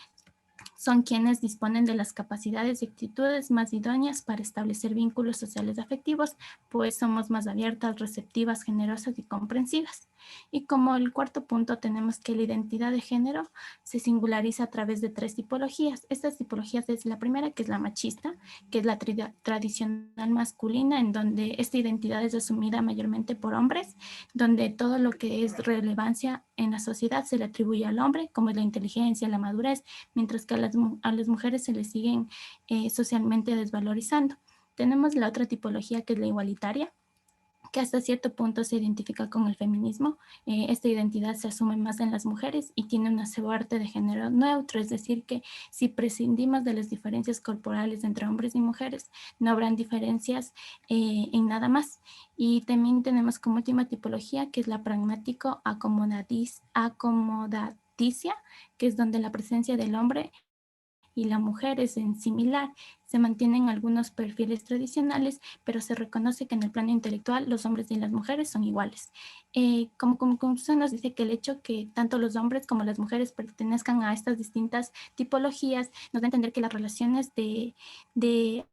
son quienes disponen de las capacidades y actitudes más idóneas para establecer vínculos sociales afectivos, pues somos más abiertas, receptivas, generosas y comprensivas. Y como el cuarto punto tenemos que la identidad de género se singulariza a través de 3 tipologías. Estas tipologías es la primera, que es la machista, que es la tradicional masculina, en donde esta identidad es asumida mayormente por hombres, donde todo lo que es relevancia en la sociedad se le atribuye al hombre, como es la inteligencia, la madurez, mientras que a las mujeres se les siguen socialmente desvalorizando. Tenemos la otra tipología, que es la igualitaria, que hasta cierto punto se identifica con el feminismo. Esta identidad se asume más en las mujeres y tiene una suerte de género neutro, es decir, que si prescindimos de las diferencias corporales entre hombres y mujeres, no habrán diferencias en nada más. Y también tenemos como última tipología, que es la pragmático-acomodaticia, que es donde la presencia del hombre y la mujer es en similar. Se mantienen algunos perfiles tradicionales, pero se reconoce que en el plano intelectual los hombres y las mujeres son iguales. Como conclusión nos dice que el hecho que tanto los hombres como las mujeres pertenezcan a estas distintas tipologías nos da a entender que las relaciones de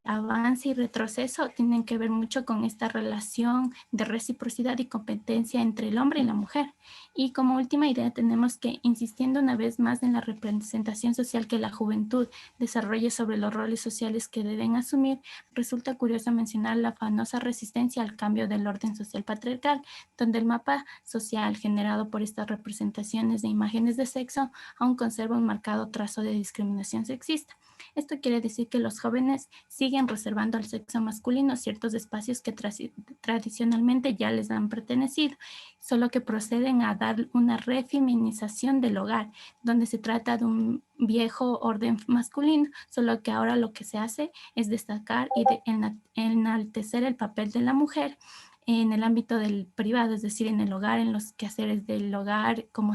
avance y retroceso tienen que ver mucho con esta relación de reciprocidad y competencia entre el hombre y la mujer. Y como última idea tenemos que, insistiendo una vez más en la representación social que la juventud desarrolle sobre los roles sociales que deben asumir, resulta curioso mencionar la afanosa resistencia al cambio del orden social patriarcal, donde el mapa social generado por estas representaciones de imágenes de sexo aún conserva un marcado trazo de discriminación sexista. Esto quiere decir que los jóvenes siguen reservando al sexo masculino ciertos espacios que tradicionalmente ya les han pertenecido, solo que proceden a dar una refeminización del hogar, donde se trata de un viejo orden masculino, solo que ahora lo que se hace es destacar y enaltecer el papel de la mujer en el ámbito del privado, es decir, en el hogar, en los quehaceres del hogar, como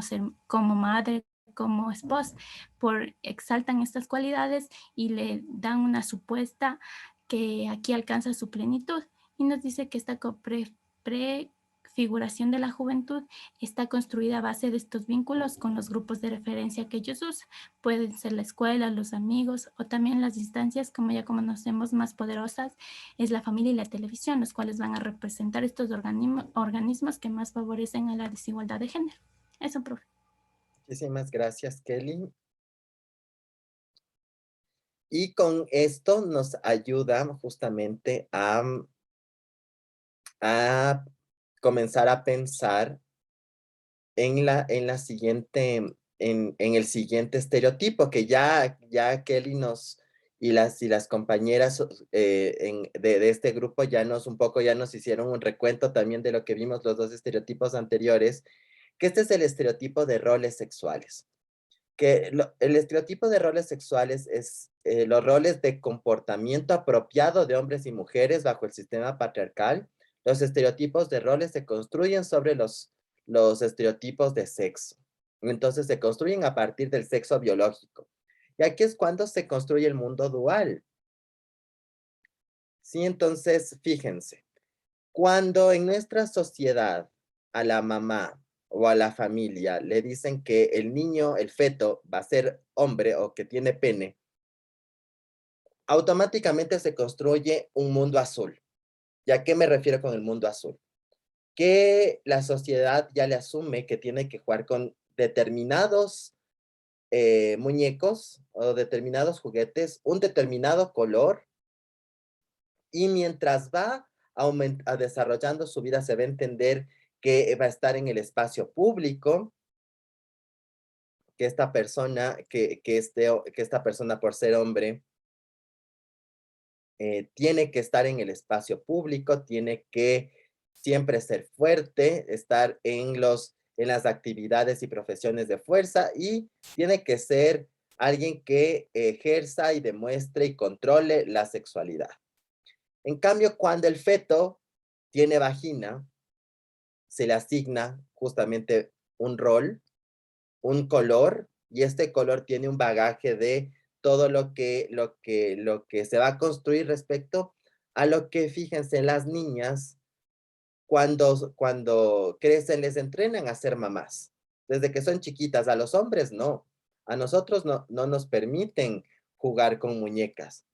madre, como esposa, exaltan estas cualidades y le dan una supuesta que aquí alcanza su plenitud. Y nos dice que esta prefiguración de la juventud está construida a base de estos vínculos con los grupos de referencia que ellos usan. Pueden ser la escuela, los amigos o también las instancias, como ya conocemos, más poderosas, es la familia y la televisión, los cuales van a representar estos organismos que más favorecen a la desigualdad de género. Eso, profe. Muchísimas gracias, Kelly. Y con esto nos ayuda justamente a comenzar a pensar en el siguiente estereotipo que ya Kelly y las compañeras de este grupo ya nos hicieron un recuento también de lo que vimos los dos estereotipos anteriores, que este es el estereotipo de roles sexuales. El estereotipo de roles sexuales es los roles de comportamiento apropiado de hombres y mujeres bajo el sistema patriarcal. Los estereotipos de roles se construyen sobre los estereotipos de sexo. Entonces se construyen a partir del sexo biológico. Y aquí es cuando se construye el mundo dual. Sí, entonces, fíjense, cuando en nuestra sociedad a la mamá o a la familia le dicen que el niño, el feto, va a ser hombre o que tiene pene, automáticamente se construye un mundo azul. ¿Y a qué me refiero con el mundo azul? Que la sociedad ya le asume que tiene que jugar con determinados muñecos o determinados juguetes, un determinado color, y mientras va desarrollando su vida se va a entender que va a estar en el espacio público, que esta persona, que esta persona por ser hombre, tiene que estar en el espacio público, tiene que siempre ser fuerte, estar en las actividades y profesiones de fuerza, y tiene que ser alguien que ejerza y demuestre y controle la sexualidad. En cambio, cuando el feto tiene vagina, se le asigna justamente un rol, un color, y este color tiene un bagaje de todo lo que se va a construir respecto a lo que, fíjense, las niñas cuando crecen les entrenan a ser mamás. Desde que son chiquitas, a los hombres no. A nosotros no nos permiten jugar con muñecas.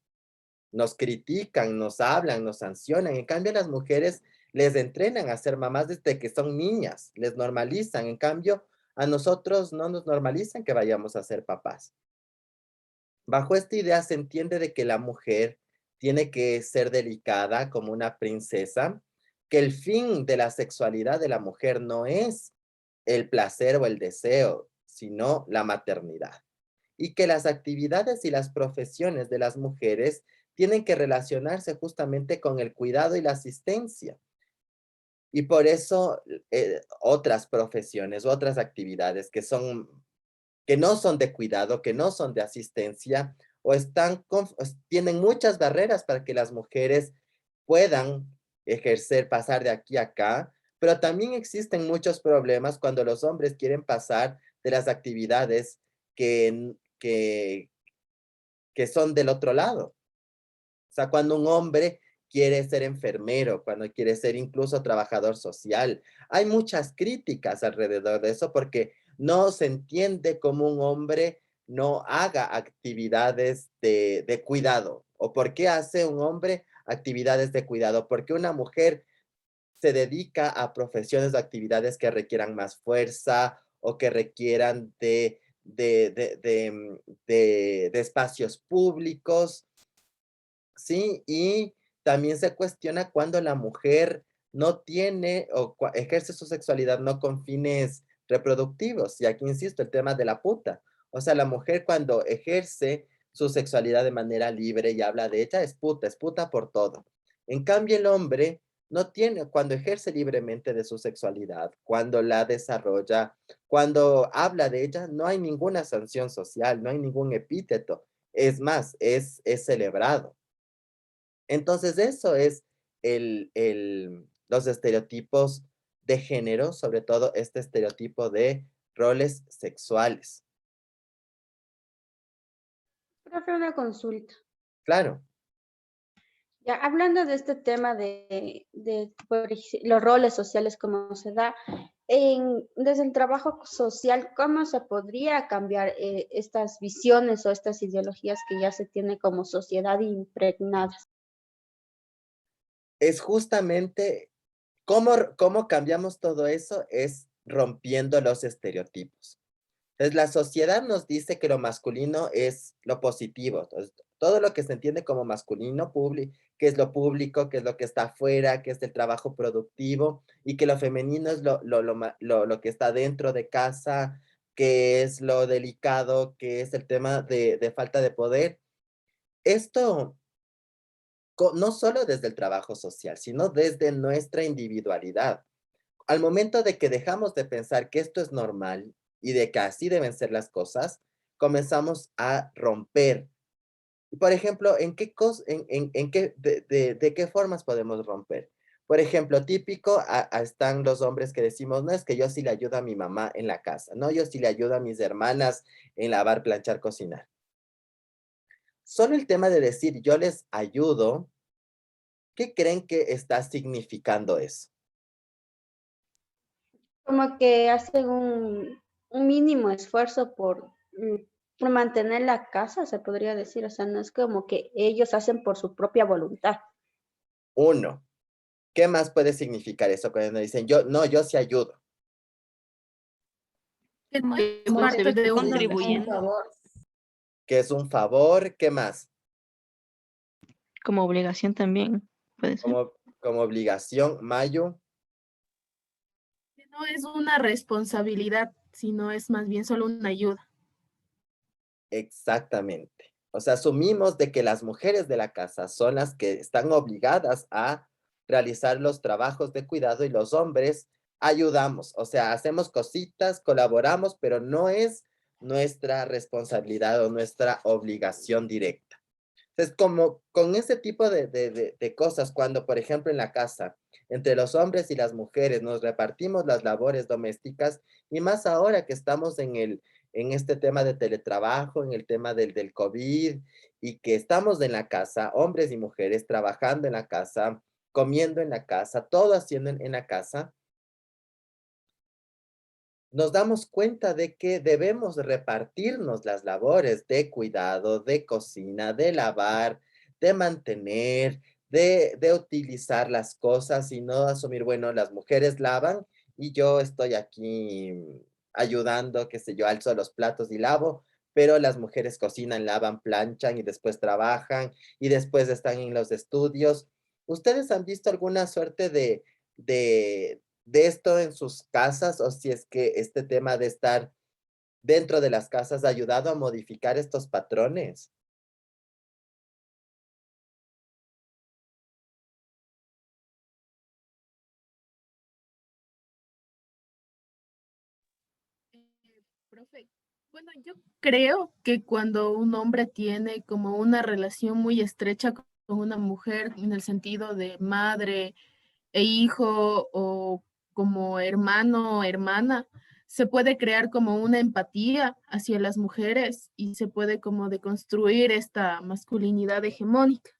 Nos critican, nos hablan, nos sancionan. En cambio, a las mujeres les entrenan a ser mamás desde que son niñas, les normalizan. En cambio, a nosotros no nos normalizan que vayamos a ser papás. Bajo esta idea se entiende de que la mujer tiene que ser delicada como una princesa, que el fin de la sexualidad de la mujer no es el placer o el deseo, sino la maternidad. Y que las actividades y las profesiones de las mujeres tienen que relacionarse justamente con el cuidado y la asistencia. Y por eso otras profesiones, otras actividades que no son de cuidado, que no son de asistencia, o tienen muchas barreras para que las mujeres puedan ejercer, pasar de aquí a acá, pero también existen muchos problemas cuando los hombres quieren pasar de las actividades que son del otro lado. O sea, cuando un hombre quiere ser enfermero, cuando quiere ser incluso trabajador social, hay muchas críticas alrededor de eso porque no se entiende cómo un hombre no haga actividades de cuidado. ¿O por qué hace un hombre actividades de cuidado? Porque una mujer se dedica a profesiones o actividades que requieran más fuerza o que requieran de espacios públicos, ¿sí? Y también se cuestiona cuando la mujer no tiene o ejerce su sexualidad no con fines reproductivos. Y aquí insisto, el tema de la puta. O sea, la mujer cuando ejerce su sexualidad de manera libre y habla de ella, es puta por todo. En cambio, el hombre no tiene, cuando ejerce libremente de su sexualidad, cuando la desarrolla, cuando habla de ella, no hay ninguna sanción social, no hay ningún epíteto. Es más, es celebrado. Entonces, eso es los estereotipos de género, sobre todo este estereotipo de roles sexuales. Profe, una consulta. Claro, Ya hablando de este tema los roles sociales, cómo se da, desde el trabajo social, ¿cómo se podría cambiar estas visiones o estas ideologías que ya se tiene como sociedad impregnadas? es justamente cómo cambiamos todo eso, es rompiendo los estereotipos. Entonces, la sociedad nos dice que lo masculino es lo positivo. Entonces, todo lo que se entiende como masculino, que es lo público, que es lo que está afuera, que es el trabajo productivo, y que lo femenino es lo que está dentro de casa, que es lo delicado, que es el tema de falta de poder. Esto no solo desde el trabajo social, sino desde nuestra individualidad. Al momento de que dejamos de pensar que esto es normal y de que así deben ser las cosas, comenzamos a romper. Por ejemplo, ¿de qué formas podemos romper? Por ejemplo, típico, están los hombres que decimos, no, es que yo sí le ayudo a mi mamá en la casa, no, yo sí le ayudo a mis hermanas en lavar, planchar, cocinar. Solo el tema de decir yo les ayudo, ¿qué creen que está significando eso? Como que hacen un mínimo esfuerzo por mantener la casa, se podría decir. O sea, no es como que ellos hacen por su propia voluntad. Uno, ¿qué más puede significar eso cuando dicen yo sí ayudo? Es Como se parte ve de un contribuyendo favor. Que es un favor, ¿qué más? como obligación también, puede ser. Como obligación, Mayo, Que no es una responsabilidad, sino es más bien solo una ayuda. exactamente. O sea, asumimos de que las mujeres de la casa son las que están obligadas a realizar los trabajos de cuidado y los hombres ayudamos. O sea, hacemos cositas, colaboramos, pero no es nuestra responsabilidad o nuestra obligación directa. Entonces, como con ese tipo de cosas, cuando, por ejemplo, en la casa, entre los hombres y las mujeres nos repartimos las labores domésticas, y más ahora que estamos en este tema de teletrabajo, en el tema del COVID, y que estamos en la casa, hombres y mujeres trabajando en la casa, comiendo en la casa, todo haciendo en la casa, nos damos cuenta de que debemos repartirnos las labores de cuidado, de cocina, de lavar, de mantener, de utilizar las cosas y no asumir, bueno, las mujeres lavan y yo estoy aquí ayudando, qué sé yo, alzo los platos y lavo, pero las mujeres cocinan, lavan, planchan y después trabajan y después están en los estudios. ¿Ustedes han visto alguna suerte de esto en sus casas o si es que este tema de estar dentro de las casas ha ayudado a modificar estos patrones? Profe, bueno, yo creo que cuando un hombre tiene como una relación muy estrecha con una mujer en el sentido de madre e hijo o como hermano o hermana, se puede crear como una empatía hacia las mujeres y se puede como deconstruir esta masculinidad hegemónica.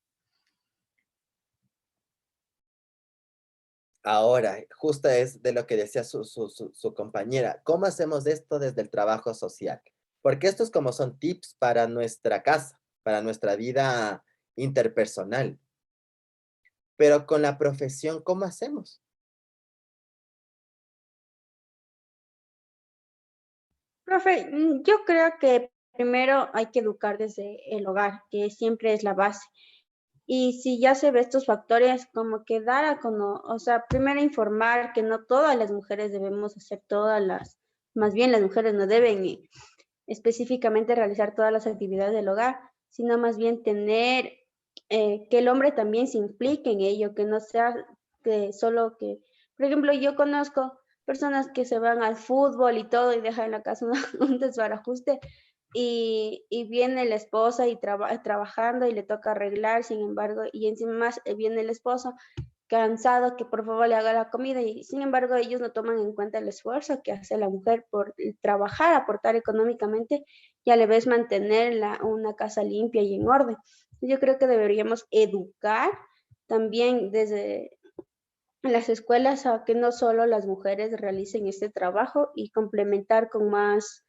Ahora, justo es de lo que decía su compañera. ¿Cómo hacemos esto desde el trabajo social? Porque estos como son tips para nuestra casa, para nuestra vida interpersonal. Pero con la profesión, ¿cómo hacemos? Profe, yo creo que primero hay que educar desde el hogar, que siempre es la base. Y si ya se ve estos factores, como que dar a o sea, primero informar que no todas las mujeres debemos hacer más bien las mujeres no deben específicamente realizar todas las actividades del hogar, sino más bien tener que el hombre también se implique en ello, que no sea que solo que, por ejemplo, yo conozco personas que se van al fútbol y todo y dejan en la casa un desbarajuste y viene la esposa y trabajando y le toca arreglar, sin embargo, y encima más viene el esposo cansado que por favor le haga la comida y sin embargo ellos no toman en cuenta el esfuerzo que hace la mujer por trabajar, aportar económicamente y a la vez mantener una casa limpia y en orden. Yo creo que deberíamos educar también desde las escuelas a que no solo las mujeres realicen este trabajo y complementar con más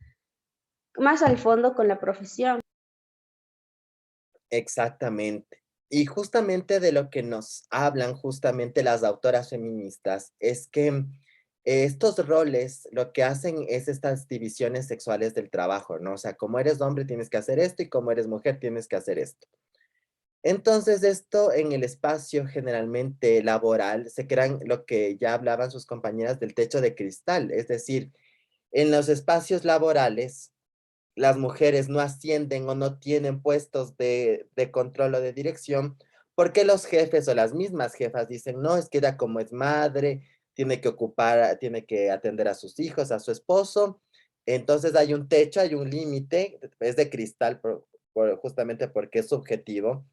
al fondo con la profesión. Exactamente. Y justamente de lo que nos hablan justamente las autoras feministas es que estos roles lo que hacen es estas divisiones sexuales del trabajo, ¿no? O sea, como eres hombre tienes que hacer esto y como eres mujer tienes que hacer esto. Entonces, esto en el espacio generalmente laboral se crean lo que ya hablaban sus compañeras del techo de cristal, es decir, en los espacios laborales las mujeres no ascienden o no tienen puestos de control o de dirección, porque los jefes o las mismas jefas dicen, no, es que ella como es madre, tiene que atender a sus hijos, a su esposo, entonces hay un techo, hay un límite, es de cristal justamente porque es subjetivo,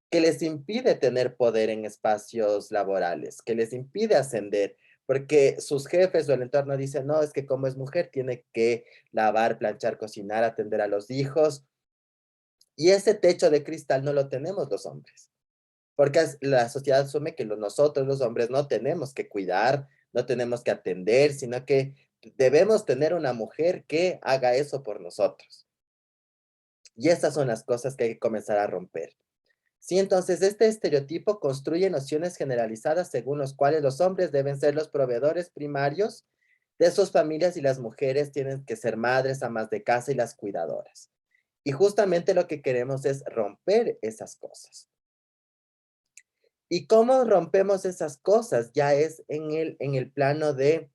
que les impide tener poder en espacios laborales, que les impide ascender, porque sus jefes o el entorno dicen, no, es que como es mujer tiene que lavar, planchar, cocinar, atender a los hijos. Y ese techo de cristal no lo tenemos los hombres, porque la sociedad asume que nosotros los hombres no tenemos que cuidar, no tenemos que atender, sino que debemos tener una mujer que haga eso por nosotros. Y esas son las cosas que hay que comenzar a romper. Sí, entonces este estereotipo construye nociones generalizadas según los cuales los hombres deben ser los proveedores primarios de sus familias y las mujeres tienen que ser madres, amas de casa y las cuidadoras. Y justamente lo que queremos es romper esas cosas. ¿Y cómo rompemos esas cosas? Ya es en el plano del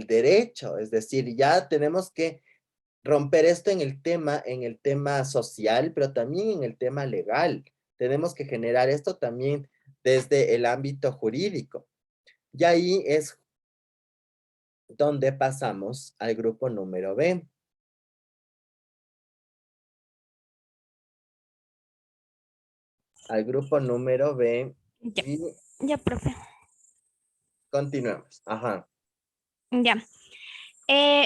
derecho, es decir, ya tenemos que romper esto en el tema social, pero también en el tema legal. Tenemos que generar esto también desde el ámbito jurídico. Y ahí es donde pasamos al grupo número B. Al grupo número B. Ya, profe. Continuamos. Ajá. Ya.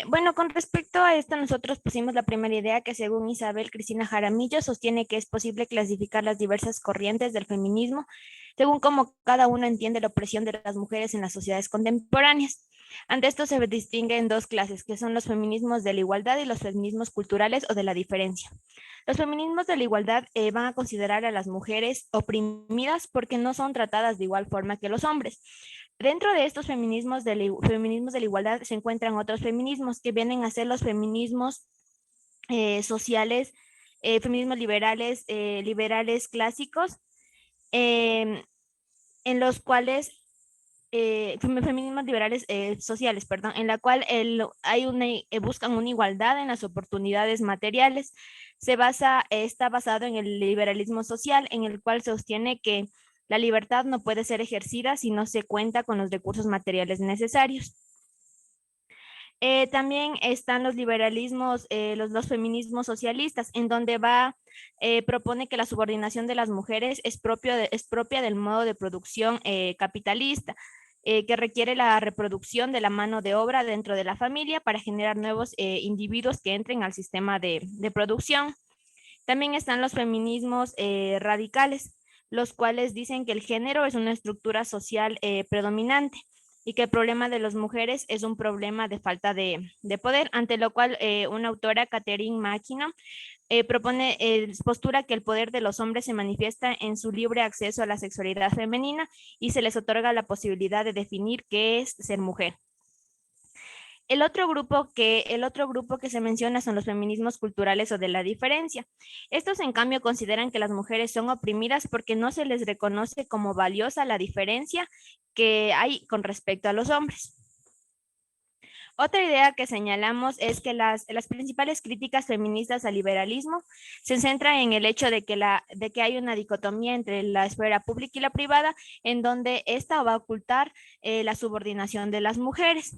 Bueno, con respecto a esto, nosotros pusimos la primera idea que según Isabel Cristina Jaramillo sostiene que es posible clasificar las diversas corrientes del feminismo según cómo cada uno entiende la opresión de las mujeres en las sociedades contemporáneas. Ante esto se distingue en dos clases, que son los feminismos de la igualdad y los feminismos culturales o de la diferencia. Los feminismos de la igualdad van a considerar a las mujeres oprimidas porque no son tratadas de igual forma que los hombres. Dentro de estos feminismos de la igualdad se encuentran otros feminismos que vienen a ser los feminismos sociales, feminismos liberales, liberales clásicos, en los cuales, feminismos liberales sociales, perdón, en la cual buscan una igualdad en las oportunidades materiales. Está basado en el liberalismo social, en el cual sostiene que la libertad no puede ser ejercida si no se cuenta con los recursos materiales necesarios. También están los liberalismos, los feminismos socialistas, en donde propone que la subordinación de las mujeres es propia del modo de producción capitalista, que requiere la reproducción de la mano de obra dentro de la familia para generar nuevos individuos que entren al sistema de producción. También están los feminismos radicales, los cuales dicen que el género es una estructura social predominante y que el problema de las mujeres es un problema de falta de poder, ante lo cual una autora, Catherine McKinnon, postura que el poder de los hombres se manifiesta en su libre acceso a la sexualidad femenina y se les otorga la posibilidad de definir qué es ser mujer. El otro grupo que se menciona son los feminismos culturales o de la diferencia. Estos, en cambio, consideran que las mujeres son oprimidas porque no se les reconoce como valiosa la diferencia que hay con respecto a los hombres. Otra idea que señalamos es que las principales críticas feministas al liberalismo se centran en el hecho de que hay una dicotomía entre la esfera pública y la privada, en donde esta va a ocultar la subordinación de las mujeres.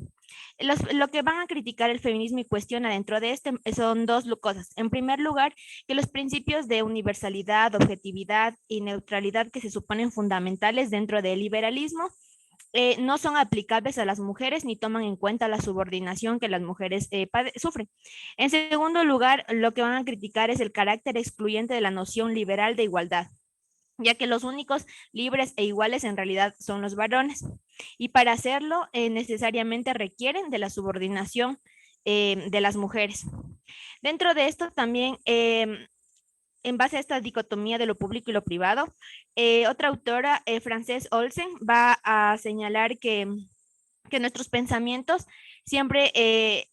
Lo que van a criticar el feminismo y cuestiona dentro de este son dos cosas. En primer lugar, que los principios de universalidad, objetividad y neutralidad que se suponen fundamentales dentro del liberalismo no son aplicables a las mujeres ni toman en cuenta la subordinación que las mujeres sufren. En segundo lugar, lo que van a criticar es el carácter excluyente de la noción liberal de igualdad, ya que los únicos libres e iguales en realidad son los varones. Y para hacerlo, necesariamente requieren de la subordinación de las mujeres. Dentro de esto también, en base a esta dicotomía de lo público y lo privado, otra autora, Frances Olsen, va a señalar que nuestros pensamientos siempre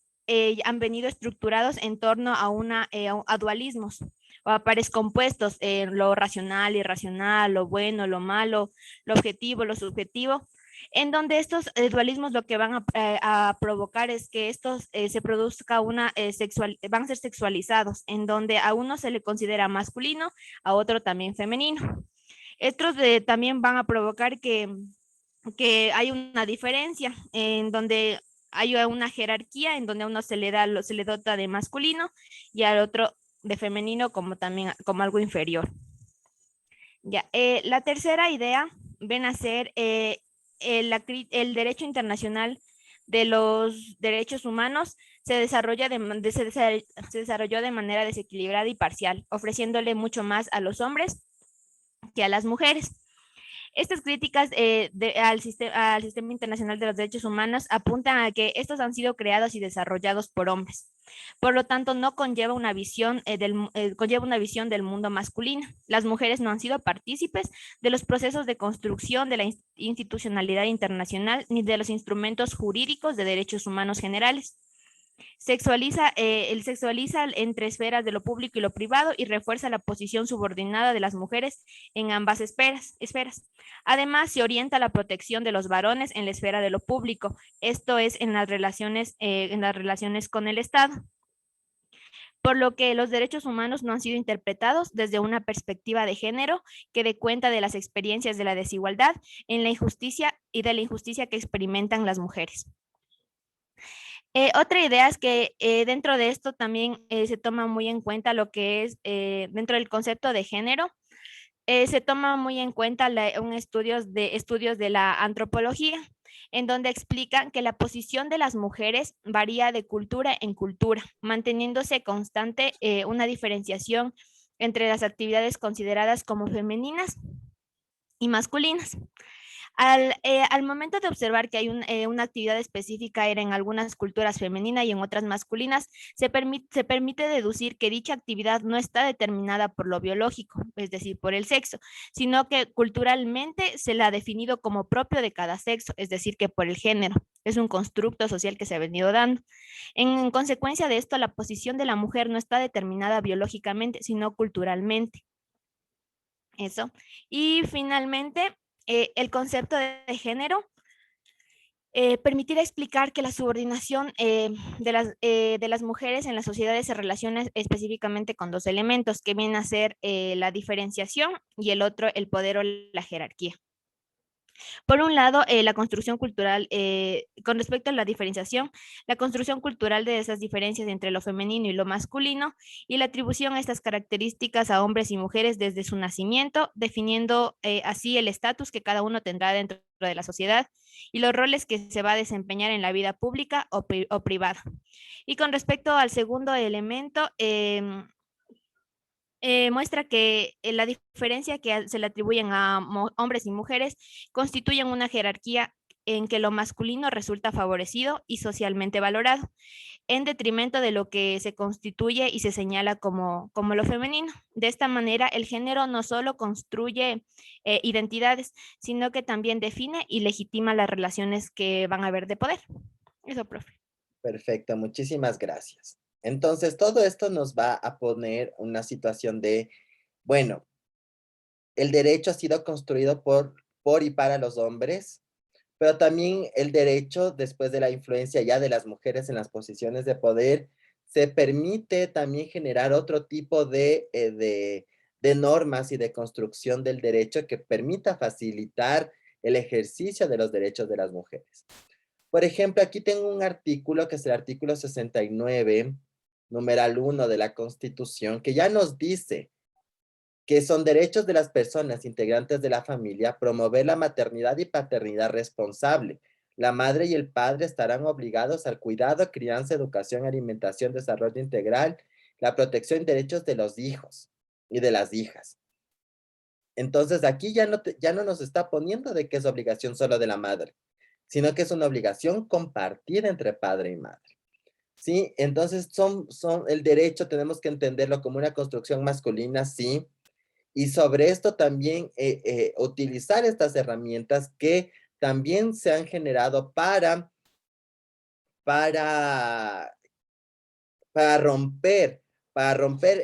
han venido estructurados en torno a dualismos o a pares compuestos, lo racional, irracional, lo bueno, lo malo, lo objetivo, lo subjetivo, en donde estos dualismos lo que van a provocar es que estos se produzca van a ser sexualizados, en donde a uno se le considera masculino, a otro también femenino. Estos también van a provocar que hay una diferencia, en donde hay una jerarquía, en donde a uno se le dota de masculino y al otro de femenino como como algo inferior. Ya, la tercera idea ven a ser el derecho internacional de los derechos humanos se desarrolló de manera desequilibrada y parcial, ofreciéndole mucho más a los hombres que a las mujeres. Estas críticas al sistema internacional de los derechos humanos apuntan a que estos han sido creados y desarrollados por hombres. Por lo tanto, no conlleva una visión del mundo masculino. Las mujeres no han sido partícipes de los procesos de construcción de la institucionalidad internacional ni de los instrumentos jurídicos de derechos humanos generales. Sexualiza entre esferas de lo público y lo privado y refuerza la posición subordinada de las mujeres en ambas esferas. Además, se orienta la protección de los varones en la esfera de lo público, esto es en las relaciones con el Estado. Por lo que los derechos humanos no han sido interpretados desde una perspectiva de género que dé cuenta de las experiencias de la desigualdad en la injusticia y de la injusticia que experimentan las mujeres. Otra idea es que dentro de esto también se toma muy en cuenta lo que es dentro del concepto de género, se toma muy en cuenta estudios de la antropología, en donde explican que la posición de las mujeres varía de cultura en cultura, manteniéndose constante una diferenciación entre las actividades consideradas como femeninas y masculinas. Al momento de observar que hay una actividad específica era en algunas culturas femeninas y en otras masculinas, se permite deducir que dicha actividad no está determinada por lo biológico, es decir, por el sexo, sino que culturalmente se la ha definido como propio de cada sexo, es decir, que por el género. Es un constructo social que se ha venido dando. En consecuencia de esto, la posición de la mujer no está determinada biológicamente, sino culturalmente. Eso. Y finalmente, el concepto de género permitirá explicar que la subordinación de las mujeres en las sociedades se relaciona específicamente con dos elementos que vienen a ser la diferenciación y el otro el poder o la jerarquía. Por un lado, la construcción cultural, con respecto a la diferenciación, la construcción cultural de esas diferencias entre lo femenino y lo masculino y la atribución a estas características a hombres y mujeres desde su nacimiento, definiendo así el estatus que cada uno tendrá dentro de la sociedad y los roles que se va a desempeñar en la vida pública o privada. Y con respecto al segundo elemento, muestra que la diferencia que se le atribuyen a hombres y mujeres constituyen una jerarquía en que lo masculino resulta favorecido y socialmente valorado, en detrimento de lo que se constituye y se señala como lo femenino. De esta manera, el género no solo construye identidades, sino que también define y legitima las relaciones que van a haber de poder. Eso, profe. Perfecto, muchísimas gracias. Entonces, todo esto nos va a poner una situación de, bueno, el derecho ha sido construido por y para los hombres, pero también el derecho, después de la influencia ya de las mujeres en las posiciones de poder, se permite también generar otro tipo de normas y de construcción del derecho que permita facilitar el ejercicio de los derechos de las mujeres. Por ejemplo, aquí tengo un artículo que es el artículo 69, numeral 1 de la Constitución, que ya nos dice que son derechos de las personas integrantes de la familia promover la maternidad y paternidad responsable. La madre y el padre estarán obligados al cuidado, crianza, educación, alimentación, desarrollo integral, la protección y derechos de los hijos y de las hijas. Entonces, aquí ya no nos está poniendo de que es obligación solo de la madre, sino que es una obligación compartida entre padre y madre. ¿Sí? Entonces, el derecho tenemos que entenderlo como una construcción masculina, sí, y sobre esto también utilizar estas herramientas que también se han generado para romper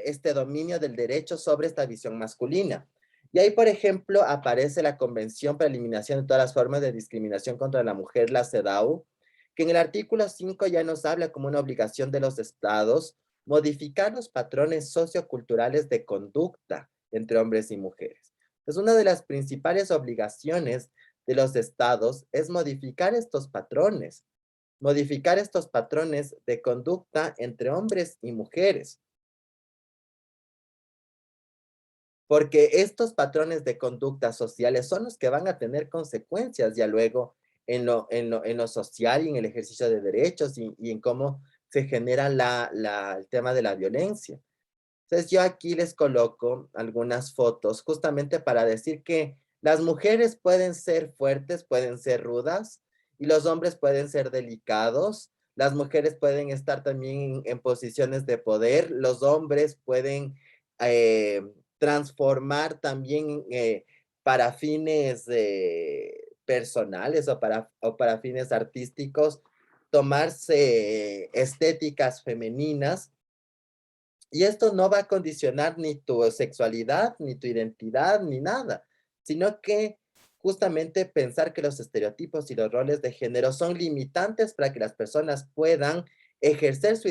este dominio del derecho sobre esta visión masculina. Y ahí, por ejemplo, aparece la Convención para la Eliminación de todas las formas de discriminación contra la mujer, la CEDAW, que en el artículo 5 ya nos habla como una obligación de los estados modificar los patrones socioculturales de conducta entre hombres y mujeres. Entonces, una de las principales obligaciones de los estados es modificar estos patrones de conducta entre hombres y mujeres. Porque estos patrones de conducta sociales son los que van a tener consecuencias ya luego en lo social y en el ejercicio de derechos y en cómo se genera el tema de la violencia. Entonces yo aquí les coloco algunas fotos justamente para decir que las mujeres pueden ser fuertes, pueden ser rudas y los hombres pueden ser delicados. Las mujeres pueden estar también en posiciones de poder. Los hombres pueden transformar también para fines personales o para fines artísticos, tomarse estéticas femeninas. Y esto no va a condicionar ni tu sexualidad, ni tu identidad, ni nada, sino que justamente pensar que los estereotipos y los roles de género son limitantes para que las personas puedan ejercer su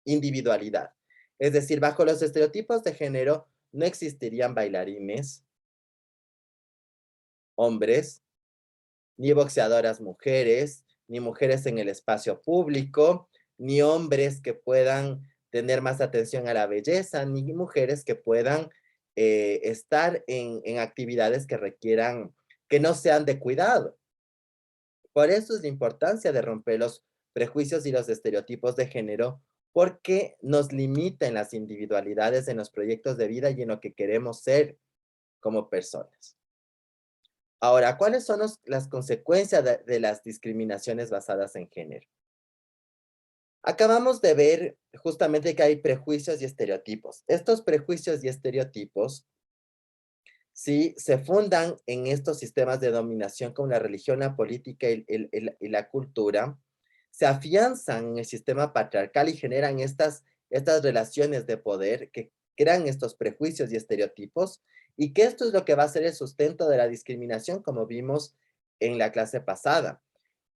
individualidad. Es decir, bajo los estereotipos de género no existirían bailarines, hombres, ni boxeadoras mujeres, ni mujeres en el espacio público, ni hombres que puedan tener más atención a la belleza, ni mujeres que puedan estar en actividades que requieran, que no sean de cuidado. Por eso es la importancia de romper los prejuicios y los estereotipos de género, porque nos limita en las individualidades, en los proyectos de vida y en lo que queremos ser como personas. Ahora, ¿cuáles son las consecuencias de las discriminaciones basadas en género? Acabamos de ver justamente que hay prejuicios y estereotipos. Estos prejuicios y estereotipos, sí, se fundan en estos sistemas de dominación como la religión, la política y la cultura, se afianzan en el sistema patriarcal y generan estas relaciones de poder que crean estos prejuicios y estereotipos, y que esto es lo que va a ser el sustento de la discriminación, como vimos en la clase pasada.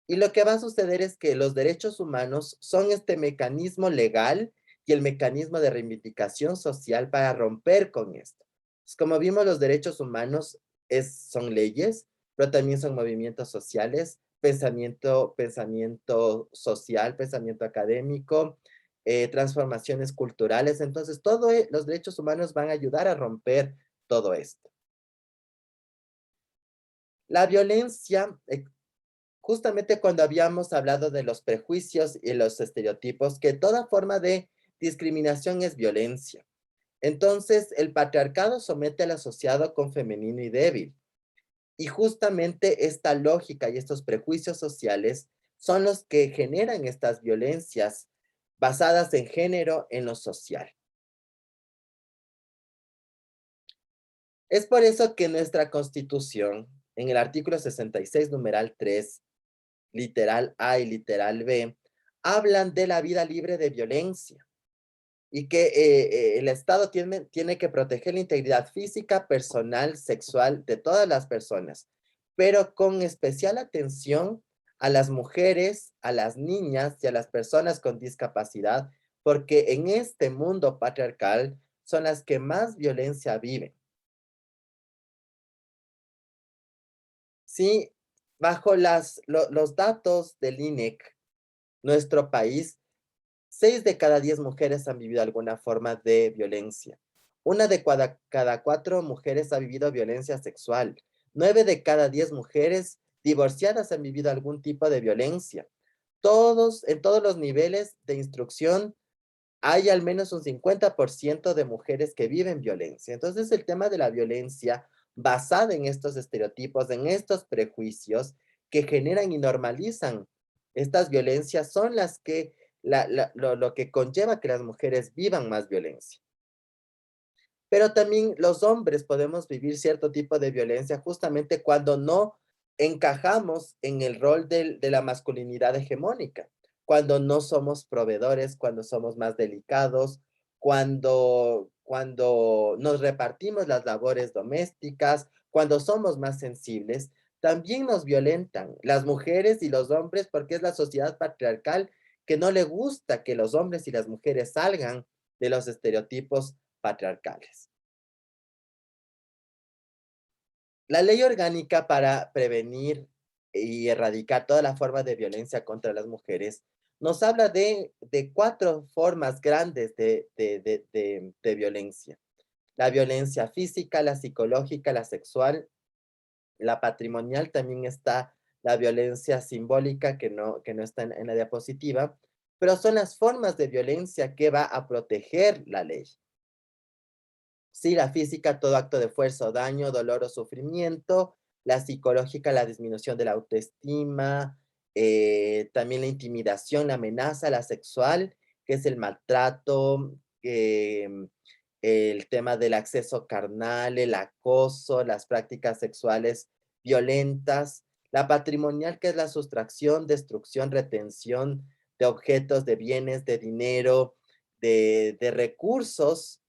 Y lo que va a suceder es que los derechos humanos son este mecanismo legal y el mecanismo de reivindicación social para romper con esto. Pues como vimos, los derechos humanos son leyes, pero también son movimientos sociales, pensamiento social, pensamiento académico, transformaciones culturales. Entonces, los derechos humanos van a ayudar a romper todo esto. La violencia, justamente cuando habíamos hablado de los prejuicios y los estereotipos, que toda forma de discriminación es violencia. Entonces, el patriarcado somete al asociado con femenino y débil. Y justamente esta lógica y estos prejuicios sociales son los que generan estas violencias basadas en género, en lo social. Es por eso que nuestra Constitución, en el artículo 66, numeral 3, literal A y literal B, hablan de la vida libre de violencia y que el Estado tiene que proteger la integridad física, personal, sexual de todas las personas, pero con especial atención a las mujeres, a las niñas y a las personas con discapacidad, porque en este mundo patriarcal son las que más violencia viven. Sí, bajo los datos del INEC, nuestro país, 6 de cada 10 mujeres han vivido alguna forma de violencia. Una de cada 4 mujeres ha vivido violencia sexual. 9 de cada 10 mujeres divorciadas han vivido algún tipo de violencia. En todos los niveles de instrucción hay al menos un 50% de mujeres que viven violencia. Entonces, el tema de la violencia basada en estos estereotipos, en estos prejuicios que generan y normalizan estas violencias son las que, lo que conlleva que las mujeres vivan más violencia. Pero también los hombres podemos vivir cierto tipo de violencia justamente cuando no encajamos en el rol de la masculinidad hegemónica, cuando no somos proveedores, cuando somos más delicados, cuando nos repartimos las labores domésticas, cuando somos más sensibles, también nos violentan las mujeres y los hombres porque es la sociedad patriarcal que no le gusta que los hombres y las mujeres salgan de los estereotipos patriarcales. La ley orgánica para prevenir y erradicar toda la forma de violencia contra las mujeres nos habla de 4 formas grandes de violencia. La violencia física, la psicológica, la sexual, la patrimonial, también está la violencia simbólica que no está en la diapositiva, pero son las formas de violencia que va a proteger la ley. Sí, la física, todo acto de fuerza o daño, dolor o sufrimiento. La psicológica, la disminución de la autoestima. También la intimidación, la amenaza, la sexual, que es el maltrato, el tema del acceso carnal, el acoso, las prácticas sexuales violentas. La patrimonial, que es la sustracción, destrucción, retención de objetos, de bienes, de dinero, de recursos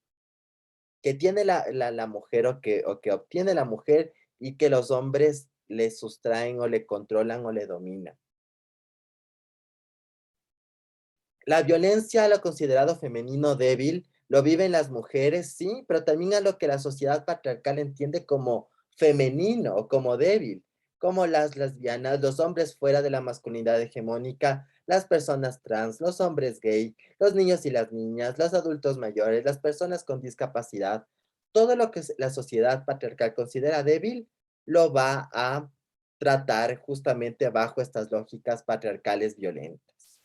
que tiene la mujer o que obtiene la mujer y que los hombres le sustraen o le controlan o le dominan. La violencia a lo considerado femenino débil lo viven las mujeres, sí, pero también a lo que la sociedad patriarcal entiende como femenino o como débil, como las lesbianas, los hombres fuera de la masculinidad hegemónica, las personas trans, los hombres gay, los niños y las niñas, los adultos mayores, las personas con discapacidad. Todo lo que la sociedad patriarcal considera débil lo va a tratar justamente bajo estas lógicas patriarcales violentas.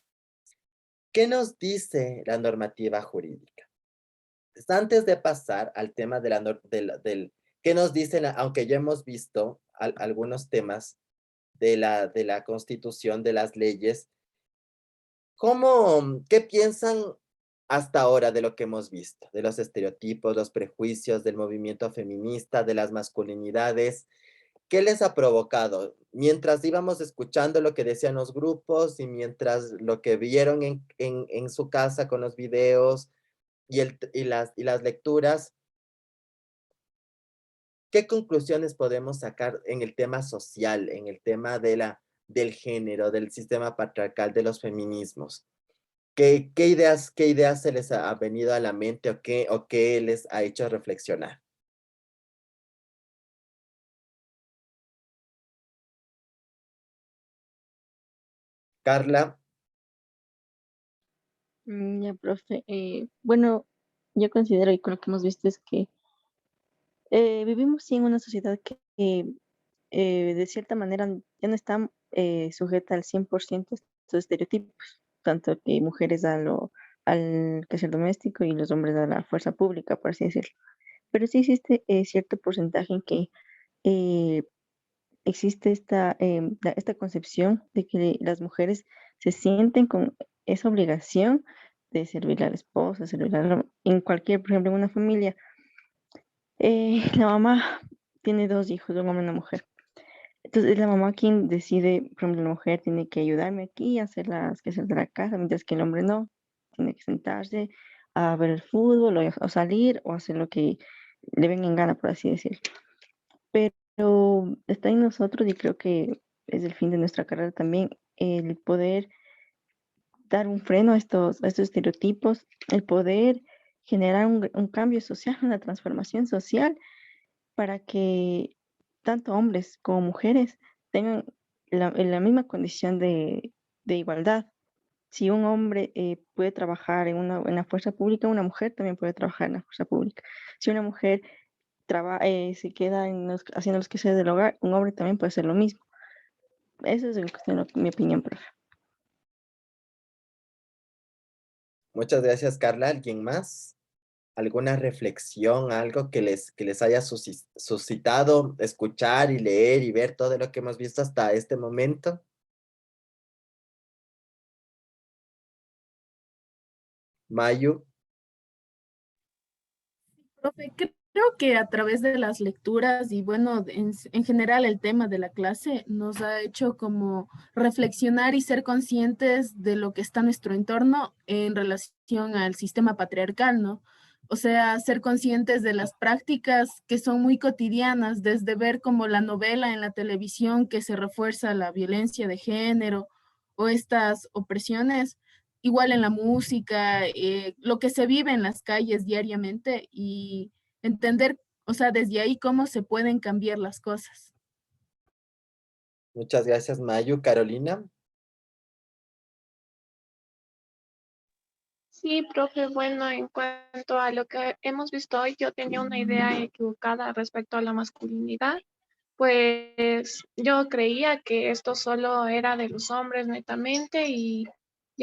¿Qué nos dice la normativa jurídica? Antes de pasar al tema del ¿qué nos dicen? Aunque ya hemos visto algunos temas de la Constitución, de las leyes, ¿qué piensan hasta ahora de lo que hemos visto? De los estereotipos, los prejuicios, del movimiento feminista, de las masculinidades. ¿Qué les ha provocado? Mientras íbamos escuchando lo que decían los grupos y mientras lo que vieron en su casa con los videos y las lecturas, ¿qué conclusiones podemos sacar en el tema social, en el tema del género, del sistema patriarcal, de los feminismos? ¿Qué ideas se les ha venido a la mente o qué les ha hecho reflexionar? Carla. Ya, profe. Bueno, yo considero, y con lo que hemos visto, es que vivimos sí en una sociedad que de cierta manera ya no está sujeta al 100% a estos estereotipos, tanto que mujeres al quehacer doméstico y los hombres a la fuerza pública, por así decirlo. Pero sí existe cierto porcentaje en que eh, existe esta concepción de que las mujeres se sienten con esa obligación de servir a la esposa, servir en cualquier, por ejemplo, en una familia. La mamá tiene dos hijos, un hombre y una mujer. Entonces es la mamá quien decide, por ejemplo, la mujer tiene que ayudarme aquí a hacer las que hacer de la casa, mientras que el hombre no, tiene que sentarse a ver el fútbol o salir o hacer lo que le venga en gana, por así decirlo. Pero está en nosotros y creo que es el fin de nuestra carrera también el poder dar un freno a estos estereotipos, el poder generar un cambio social, una transformación social para que tanto hombres como mujeres tengan la misma condición de igualdad. Si un hombre puede trabajar en la fuerza pública, una mujer también puede trabajar en la fuerza pública. Si una mujer se queda haciendo los quehaceres del hogar, un hombre también puede hacer lo mismo. Eso es mi opinión, profe. Muchas gracias, Carla. ¿Alguien más? ¿Alguna reflexión, algo que les haya suscitado escuchar y leer y ver todo lo que hemos visto hasta este momento? Mayu. Profe, creo que a través de las lecturas y bueno, en general el tema de la clase nos ha hecho como reflexionar y ser conscientes de lo que está en nuestro entorno en relación al sistema patriarcal, ¿no? O sea, ser conscientes de las prácticas que son muy cotidianas, desde ver como la novela en la televisión que se refuerza la violencia de género o estas opresiones igual en la música, lo que se vive en las calles diariamente y entender, o sea, desde ahí cómo se pueden cambiar las cosas. Muchas gracias, Mayu. Carolina. Sí, profe, bueno, en cuanto a lo que hemos visto hoy, yo tenía una idea equivocada respecto a la masculinidad. Pues yo creía que esto solo era de los hombres netamente y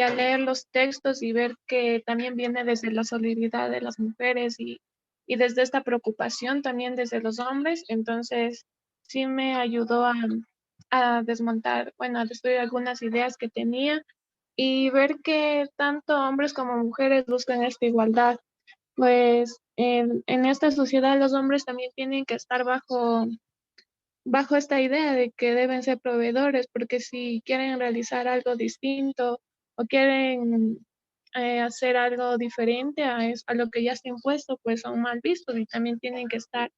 al leer los textos y ver que también viene desde la solidaridad de las mujeres y desde esta preocupación también desde los hombres, entonces sí me ayudó a desmontar, bueno, a destruir algunas ideas que tenía y ver que tanto hombres como mujeres buscan esta igualdad. Pues en esta sociedad los hombres también tienen que estar bajo esta idea de que deben ser proveedores, porque si quieren realizar algo distinto o quieren hacer algo diferente a lo que ya está impuesto, pues son mal vistos y también tienen que estar,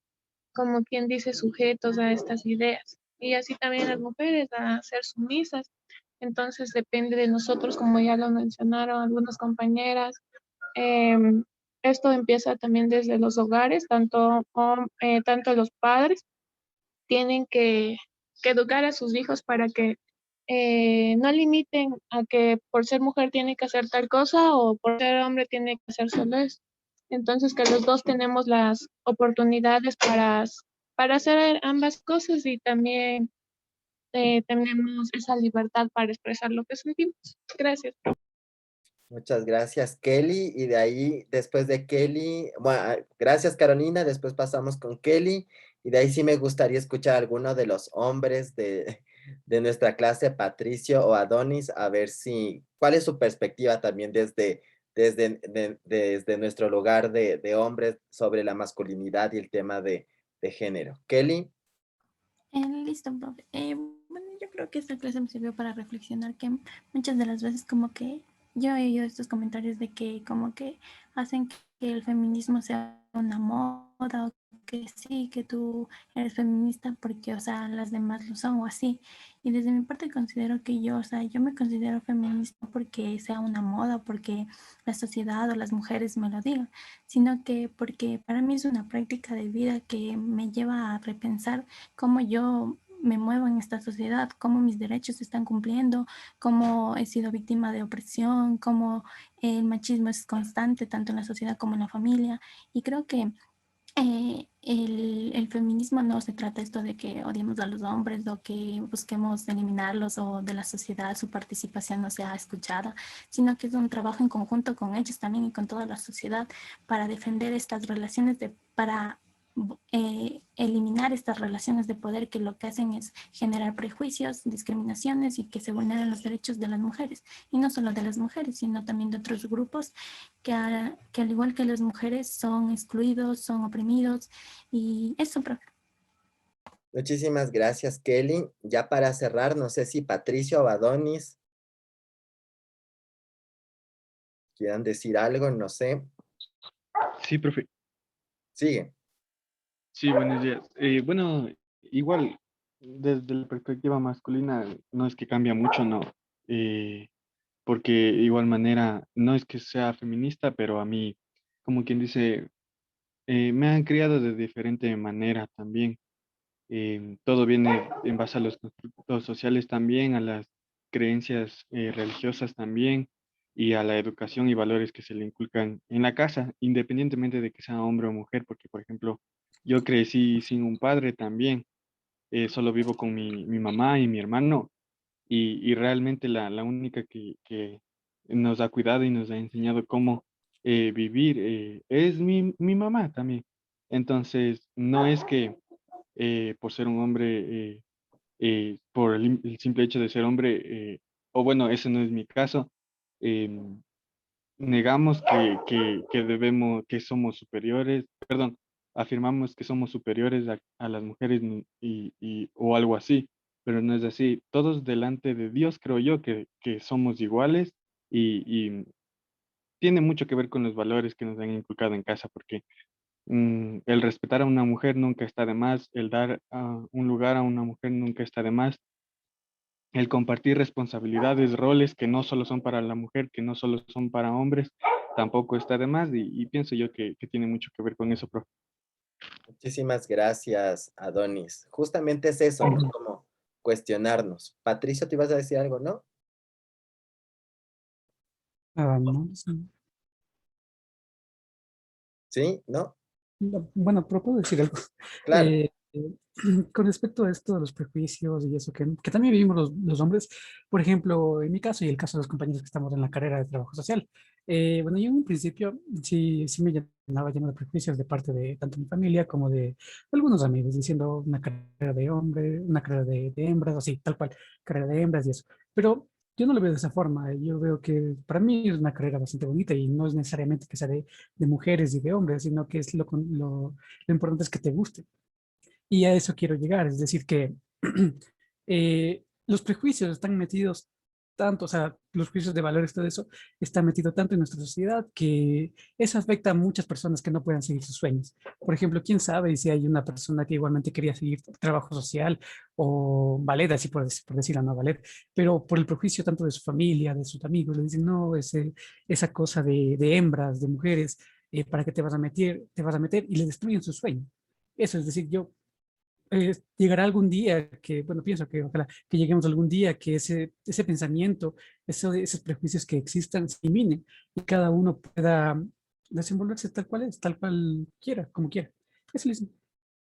como quien dice, sujetos a estas ideas. Y así también las mujeres a ser sumisas. Entonces depende de nosotros, como ya lo mencionaron algunas compañeras. em, Esto empieza también desde los hogares, tanto los padres tienen que educar a sus hijos para que no limiten a que por ser mujer tiene que hacer tal cosa o por ser hombre tiene que hacer solo eso. Entonces, que los dos tenemos las oportunidades para hacer ambas cosas y también tenemos esa libertad para expresar lo que sentimos. Gracias. Muchas gracias, Kelly. Y de ahí, después de Kelly, bueno, gracias, Carolina. Después pasamos con Kelly. Y de ahí sí me gustaría escuchar a alguno de los hombres de nuestra clase, Patricio o Adonis, a ver si, cuál es su perspectiva también desde nuestro lugar de hombres sobre la masculinidad y el tema de género. Kelly. Listo, profe. Bueno, yo creo que esta clase me sirvió para reflexionar que muchas de las veces como que yo he oído estos comentarios de que como que hacen que el feminismo sea una moda o que sí, que tú eres feminista porque, o sea, las demás lo son o así. Y desde mi parte considero que yo, o sea, yo me considero feminista porque sea una moda, porque la sociedad o las mujeres me lo digan, sino que porque para mí es una práctica de vida que me lleva a repensar cómo yo me muevo en esta sociedad, cómo mis derechos se están cumpliendo, cómo he sido víctima de opresión, cómo el machismo es constante tanto en la sociedad como en la familia. Y creo que el feminismo no se trata esto de que odiemos a los hombres o que busquemos eliminarlos o de la sociedad su participación no sea escuchada, sino que es un trabajo en conjunto con ellos también y con toda la sociedad para defender estas relaciones, para eliminar estas relaciones de poder que lo que hacen es generar prejuicios, discriminaciones y que se vulneren los derechos de las mujeres. Y no solo de las mujeres, sino también de otros grupos que al igual que las mujeres son excluidos, son oprimidos y eso, profe. Muchísimas gracias, Kelly. Ya para cerrar, no sé si Patricio o Adonis quieran decir algo, no sé. Sí, profe. Sigue. Sí, buenos días. Bueno, igual, desde la perspectiva masculina, no es que cambia mucho, no. Porque de igual manera, no es que sea feminista, pero a mí, como quien dice, me han criado de diferente manera también. Todo viene en base a los constructos sociales también, a las creencias religiosas también, y a la educación y valores que se le inculcan en la casa, independientemente de que sea hombre o mujer, porque, por ejemplo, yo crecí sin un padre también, solo vivo con mi mamá y mi hermano, y realmente la única que nos ha cuidado y nos ha enseñado cómo vivir es mi mamá también. Entonces, no es que por ser un hombre, por el simple hecho de ser hombre, o bueno, ese no es mi caso, em, negamos que debemos, que somos superiores, perdón, afirmamos que somos superiores a las mujeres o algo así, pero no es así. Todos delante de Dios creo yo que somos iguales y tiene mucho que ver con los valores que nos han inculcado en casa, porque el respetar a una mujer nunca está de más, el dar un lugar a una mujer nunca está de más, el compartir responsabilidades, roles que no solo son para la mujer, que no solo son para hombres, tampoco está de más y pienso yo que tiene mucho que ver con eso, profe. Muchísimas gracias, Adonis. Justamente es eso, ¿no? Como cuestionarnos. Patricio, ¿te ibas a decir algo, no? No, ¿Sí? ¿No? bueno, pero puedo decir algo. Claro. Con respecto a esto de los prejuicios y eso que también vivimos los hombres, por ejemplo, en mi caso y el caso de los compañeros que estamos en la carrera de trabajo social, bueno, yo en un principio sí me llenaba lleno de prejuicios de parte de tanto mi familia como de algunos amigos, diciendo una carrera de hombre, una carrera de hembras, así, tal cual, carrera de hembras y eso. Pero yo no lo veo de esa forma. Yo veo que para mí es una carrera bastante bonita y no es necesariamente que sea de mujeres y de hombres, sino que es lo importante es que te guste. Y a eso quiero llegar, es decir, que los prejuicios están metidos tanto, o sea, los juicios de valores, todo eso está metido tanto en nuestra sociedad que eso afecta a muchas personas que no puedan seguir sus sueños. Por ejemplo, quién sabe si hay una persona que igualmente quería seguir trabajo social o ballet, así por decirlo, no ballet, pero por el prejuicio tanto de su familia, de sus amigos, le dicen, no, esa cosa de hembras, de mujeres, ¿para qué te vas a meter? Te vas a meter y le destruyen su sueño. Eso es decir, llegará algún día que, bueno, pienso que ojalá que lleguemos algún día que ese pensamiento, esos prejuicios que existan se eliminen y cada uno pueda desenvolverse tal cual es, tal cual quiera, como quiera. Eso es.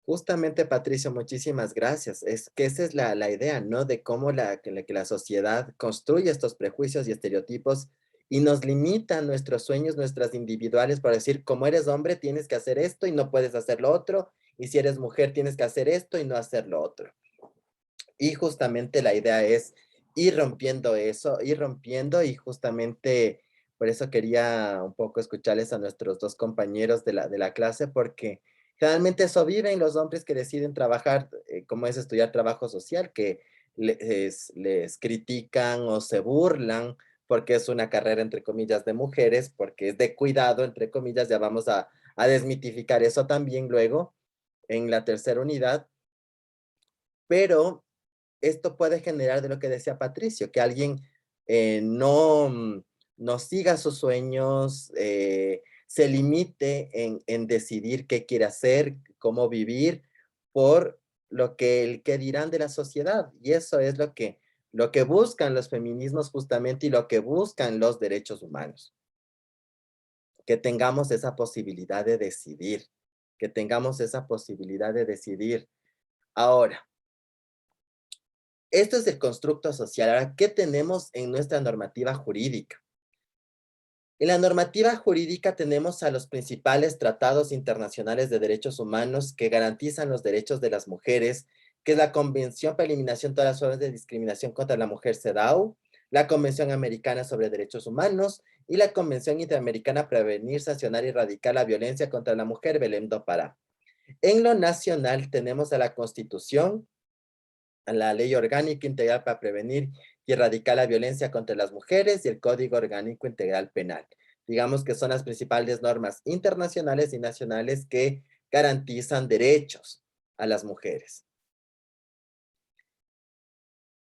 Justamente, Patricio, muchísimas gracias. Es que esa es la idea, ¿no? De cómo que la sociedad construye estos prejuicios y estereotipos y nos limita nuestros sueños, nuestras individuales, para decir, como eres hombre, tienes que hacer esto y no puedes hacer lo otro, y si eres mujer, tienes que hacer esto y no hacer lo otro. Y justamente la idea es ir rompiendo eso, ir rompiendo, y justamente por eso quería un poco escucharles a nuestros dos compañeros de la clase, porque generalmente eso viven los hombres que deciden trabajar, como es estudiar trabajo social, que les critican o se burlan porque es una carrera, entre comillas, de mujeres, porque es de cuidado, entre comillas. Ya vamos a desmitificar eso también luego en la tercera unidad, pero esto puede generar, de lo que decía Patricio, que alguien no siga sus sueños, se limite en decidir qué quiere hacer, cómo vivir, por el qué dirán de la sociedad. Y eso es lo que buscan los feminismos justamente y lo que buscan los derechos humanos. Que tengamos esa posibilidad de decidir, que tengamos esa posibilidad de decidir. Ahora, esto es el constructo social. Ahora, ¿qué tenemos en nuestra normativa jurídica? En la normativa jurídica tenemos a los principales tratados internacionales de derechos humanos que garantizan los derechos de las mujeres, que es la Convención para la Eliminación de todas las formas de discriminación contra la mujer, CEDAW, la Convención Americana sobre Derechos Humanos y la Convención Interamericana para Prevenir, Sancionar y Erradicar la Violencia contra la Mujer, Belém do Pará. En lo nacional tenemos a la Constitución, a la Ley Orgánica Integral para Prevenir y Erradicar la Violencia contra las Mujeres y el Código Orgánico Integral Penal. Digamos que son las principales normas internacionales y nacionales que garantizan derechos a las mujeres.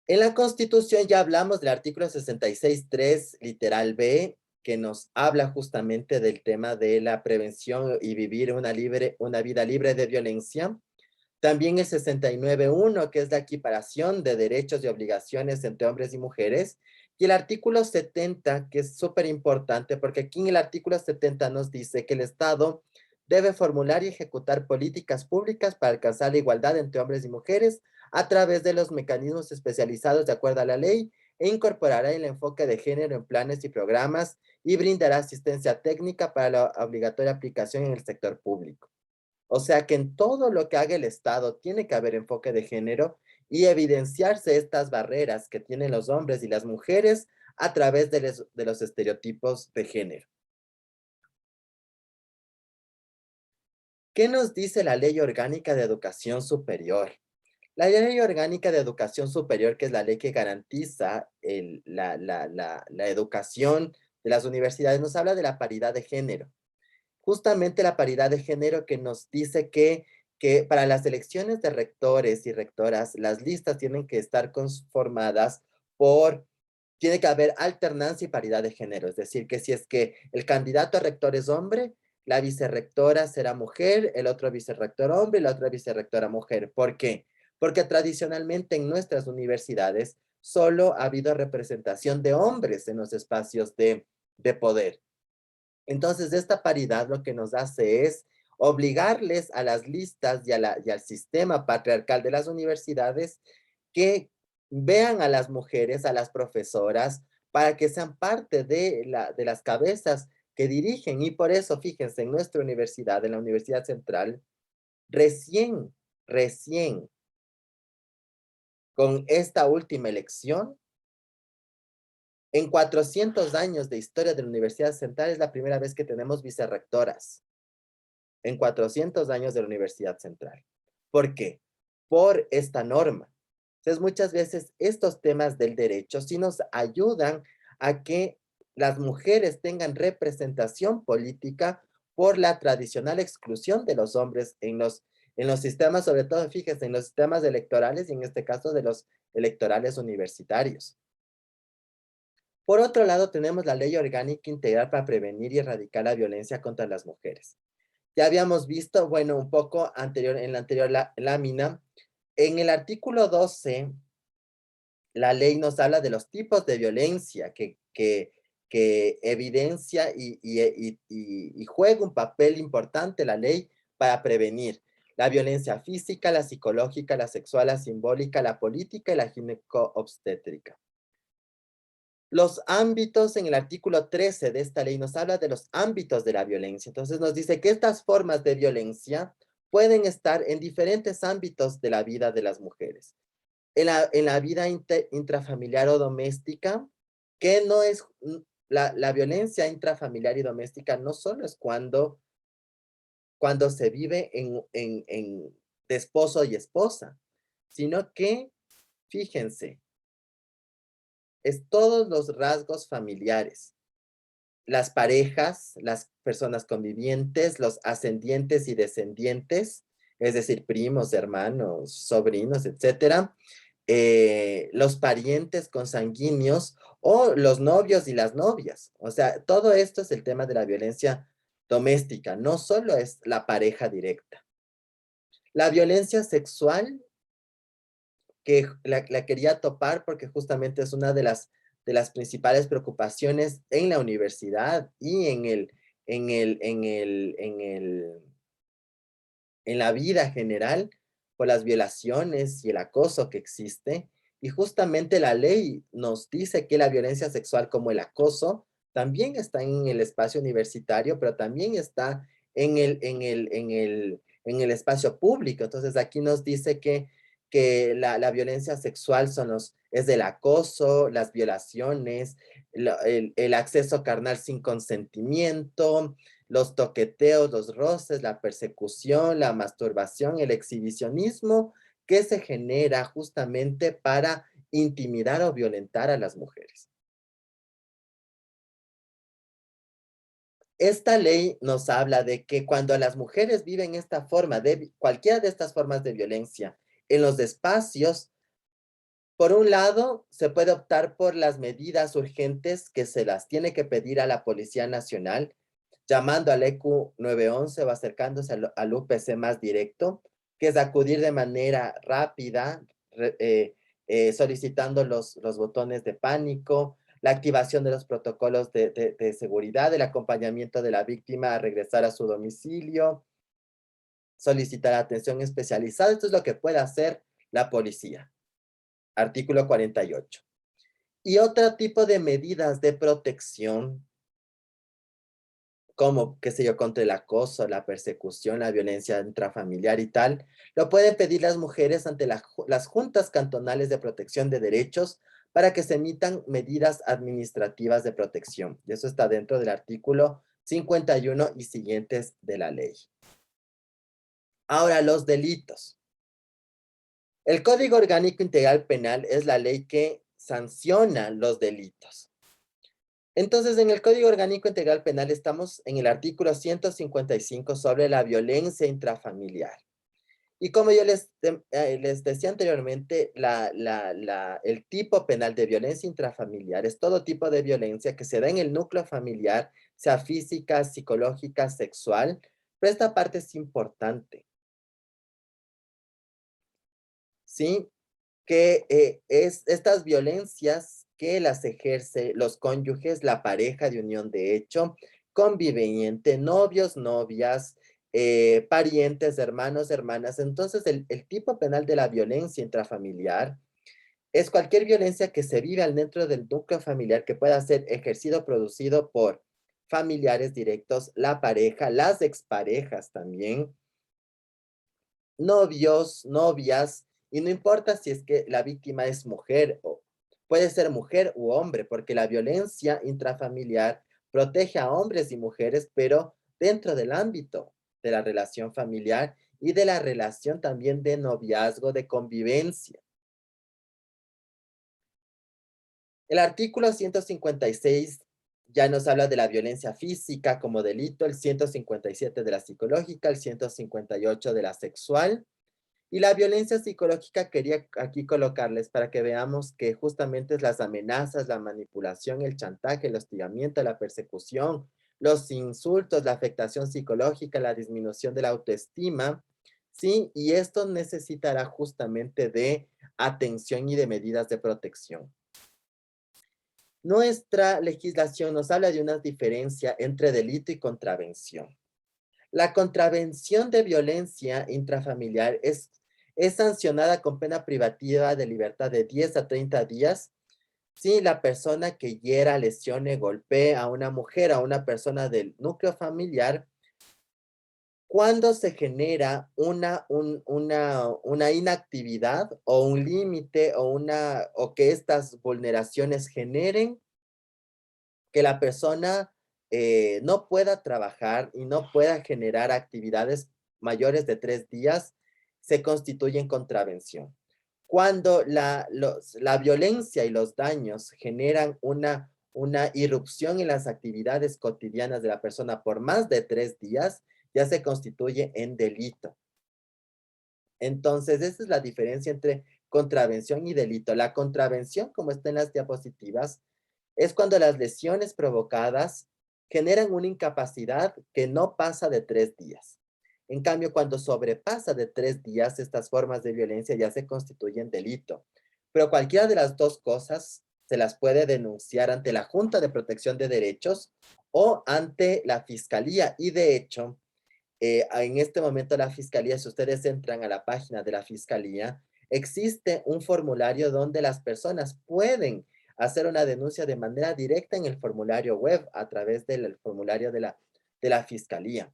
En la Constitución ya hablamos del artículo 66.3, literal B, que nos habla justamente del tema de la prevención y vivir una vida libre de violencia. También el 69.1, que es la equiparación de derechos y obligaciones entre hombres y mujeres. Y el artículo 70, que es súper importante, porque aquí en el artículo 70 nos dice que el Estado debe formular y ejecutar políticas públicas para alcanzar la igualdad entre hombres y mujeres a través de los mecanismos especializados de acuerdo a la ley e incorporará el enfoque de género en planes y programas y brindará asistencia técnica para la obligatoria aplicación en el sector público. O sea que en todo lo que haga el Estado tiene que haber enfoque de género y evidenciarse estas barreras que tienen los hombres y las mujeres a través de los estereotipos de género. ¿Qué nos dice la Ley Orgánica de Educación Superior? La Ley Orgánica de Educación Superior, que es la ley que garantiza la educación de las universidades, nos habla de la paridad de género. Justamente la paridad de género que nos dice que para las elecciones de rectores y rectoras, las listas tienen que estar conformadas tiene que haber alternancia y paridad de género. Es decir, que si es que el candidato a rector es hombre, la vicerrectora será mujer, el otro vicerrector hombre y la otra vicerrectora mujer. ¿Por qué? Porque tradicionalmente en nuestras universidades solo ha habido representación de hombres en los espacios de poder. Entonces, esta paridad lo que nos hace es obligarles a las listas y al sistema patriarcal de las universidades que vean a las mujeres, a las profesoras, para que sean parte de las cabezas que dirigen. Y por eso, fíjense, en nuestra universidad, en la Universidad Central, recién, con esta última elección, en 400 años de historia de la Universidad Central, es la primera vez que tenemos vicerrectoras. En 400 años de la Universidad Central. ¿Por qué? Por esta norma. Entonces, muchas veces estos temas del derecho sí nos ayudan a que las mujeres tengan representación política por la tradicional exclusión de los hombres en los sistemas, sobre todo, fíjense, en los sistemas electorales y en este caso de los electorales universitarios. Por otro lado, tenemos la Ley Orgánica Integral para Prevenir y Erradicar la Violencia contra las Mujeres. Ya habíamos visto, bueno, un poco en la anterior lámina, en el artículo 12, la ley nos habla de los tipos de violencia que evidencia y juega un papel importante la ley para prevenir la violencia física, la psicológica, la sexual, la simbólica, la política y la gineco-obstétrica. Los ámbitos en el artículo 13 de esta ley nos habla de los ámbitos de la violencia. Entonces nos dice que estas formas de violencia pueden estar en diferentes ámbitos de la vida de las mujeres. En la vida intrafamiliar o doméstica, que no es la violencia intrafamiliar y doméstica, no solo es cuando se vive de esposo y esposa, sino que, fíjense, es todos los rasgos familiares. Las parejas, las personas convivientes, los ascendientes y descendientes, es decir, primos, hermanos, sobrinos, etcétera, los parientes consanguíneos o los novios y las novias. O sea, todo esto es el tema de la violencia doméstica, no solo es la pareja directa. La violencia sexual que la quería topar porque justamente es una de las principales preocupaciones en la universidad y en la vida general por las violaciones y el acoso que existe. Y justamente la ley nos dice que la violencia sexual como el acoso también está en el espacio universitario, pero también está en el espacio público. Entonces aquí nos dice que la violencia sexual es del acoso, las violaciones, el acceso carnal sin consentimiento, los toqueteos, los roces, la persecución, la masturbación, el exhibicionismo que se genera justamente para intimidar o violentar a las mujeres. Esta ley nos habla de que cuando las mujeres viven esta forma cualquiera de estas formas de violencia en los espacios, por un lado, se puede optar por las medidas urgentes que se las tiene que pedir a la Policía Nacional, llamando al EQ 911 o acercándose al UPC más directo, que es acudir de manera rápida, solicitando los botones de pánico, la activación de los protocolos de seguridad, el acompañamiento de la víctima a regresar a su domicilio, solicitar atención especializada. Esto es lo que puede hacer la policía. Artículo 48. Y otro tipo de medidas de protección, como, qué sé yo, contra el acoso, la persecución, la violencia intrafamiliar y tal, lo pueden pedir las mujeres ante las juntas cantonales de protección de derechos para que se emitan medidas administrativas de protección. Y eso está dentro del artículo 51 y siguientes de la ley. Ahora, los delitos. El Código Orgánico Integral Penal es la ley que sanciona los delitos. Entonces, en el Código Orgánico Integral Penal estamos en el artículo 155 sobre la violencia intrafamiliar. Y como yo les decía anteriormente, el tipo penal de violencia intrafamiliar es todo tipo de violencia que se da en el núcleo familiar, sea física, psicológica, sexual, pero esta parte es importante. ¿Sí? Que estas violencias que las ejerce los cónyuges, la pareja de unión de hecho, conviviente, novios, novias, parientes, hermanos, hermanas. Entonces, el tipo penal de la violencia intrafamiliar es cualquier violencia que se vive dentro del núcleo familiar que pueda ser ejercido o producido por familiares directos, la pareja, las exparejas también, novios, novias, y no importa si es que la víctima es mujer, o puede ser mujer u hombre, porque la violencia intrafamiliar protege a hombres y mujeres, pero dentro del ámbito de la relación familiar y de la relación también de noviazgo, de convivencia. El artículo 156 ya nos habla de la violencia física como delito, el 157 de la psicológica, el 158 de la sexual. Y la violencia psicológica quería aquí colocarles para que veamos que justamente es las amenazas, la manipulación, el chantaje, el hostigamiento, la persecución, los insultos, la afectación psicológica, la disminución de la autoestima, ¿sí? Y esto necesitará justamente de atención y de medidas de protección. Nuestra legislación nos habla de una diferencia entre delito y contravención. La contravención de violencia intrafamiliar es sancionada con pena privativa de libertad de 10 a 30 días si la persona que hiera, lesione, golpee a una mujer, a una persona del núcleo familiar, cuando se genera una inactividad o un límite o que estas vulneraciones generen que la persona no pueda trabajar y no pueda generar actividades mayores de 3 días, se constituyen contravención. Cuando la violencia y los daños generan una irrupción en las actividades cotidianas de la persona por más de 3 días, ya se constituye en delito. Entonces, esa es la diferencia entre contravención y delito. La contravención, como está en las diapositivas, es cuando las lesiones provocadas generan una incapacidad que no pasa de 3 días. En cambio, cuando sobrepasa de 3 días, estas formas de violencia ya se constituyen delito. Pero cualquiera de las dos cosas se las puede denunciar ante la Junta de Protección de Derechos o ante la Fiscalía. Y de hecho, en este momento la Fiscalía, si ustedes entran a la página de la Fiscalía, existe un formulario donde las personas pueden hacer una denuncia de manera directa en el formulario web a través del formulario de la Fiscalía.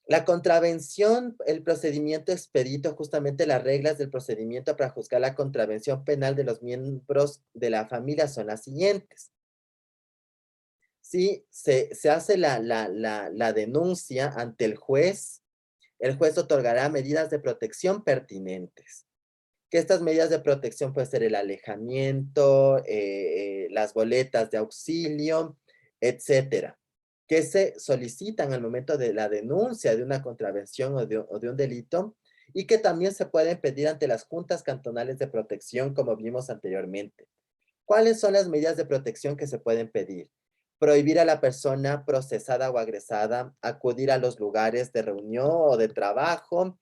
La contravención, el procedimiento expedito, justamente las reglas del procedimiento para juzgar la contravención penal de los miembros de la familia son las siguientes. Si se hace la denuncia ante el juez otorgará medidas de protección pertinentes. Que estas medidas de protección pueden ser el alejamiento, las boletas de auxilio, etcétera, que se solicitan al momento de la denuncia de una contravención o de un delito, y que también se pueden pedir ante las juntas cantonales de protección, como vimos anteriormente. ¿Cuáles son las medidas de protección que se pueden pedir? Prohibir a la persona procesada o agresada acudir a los lugares de reunión o de trabajo,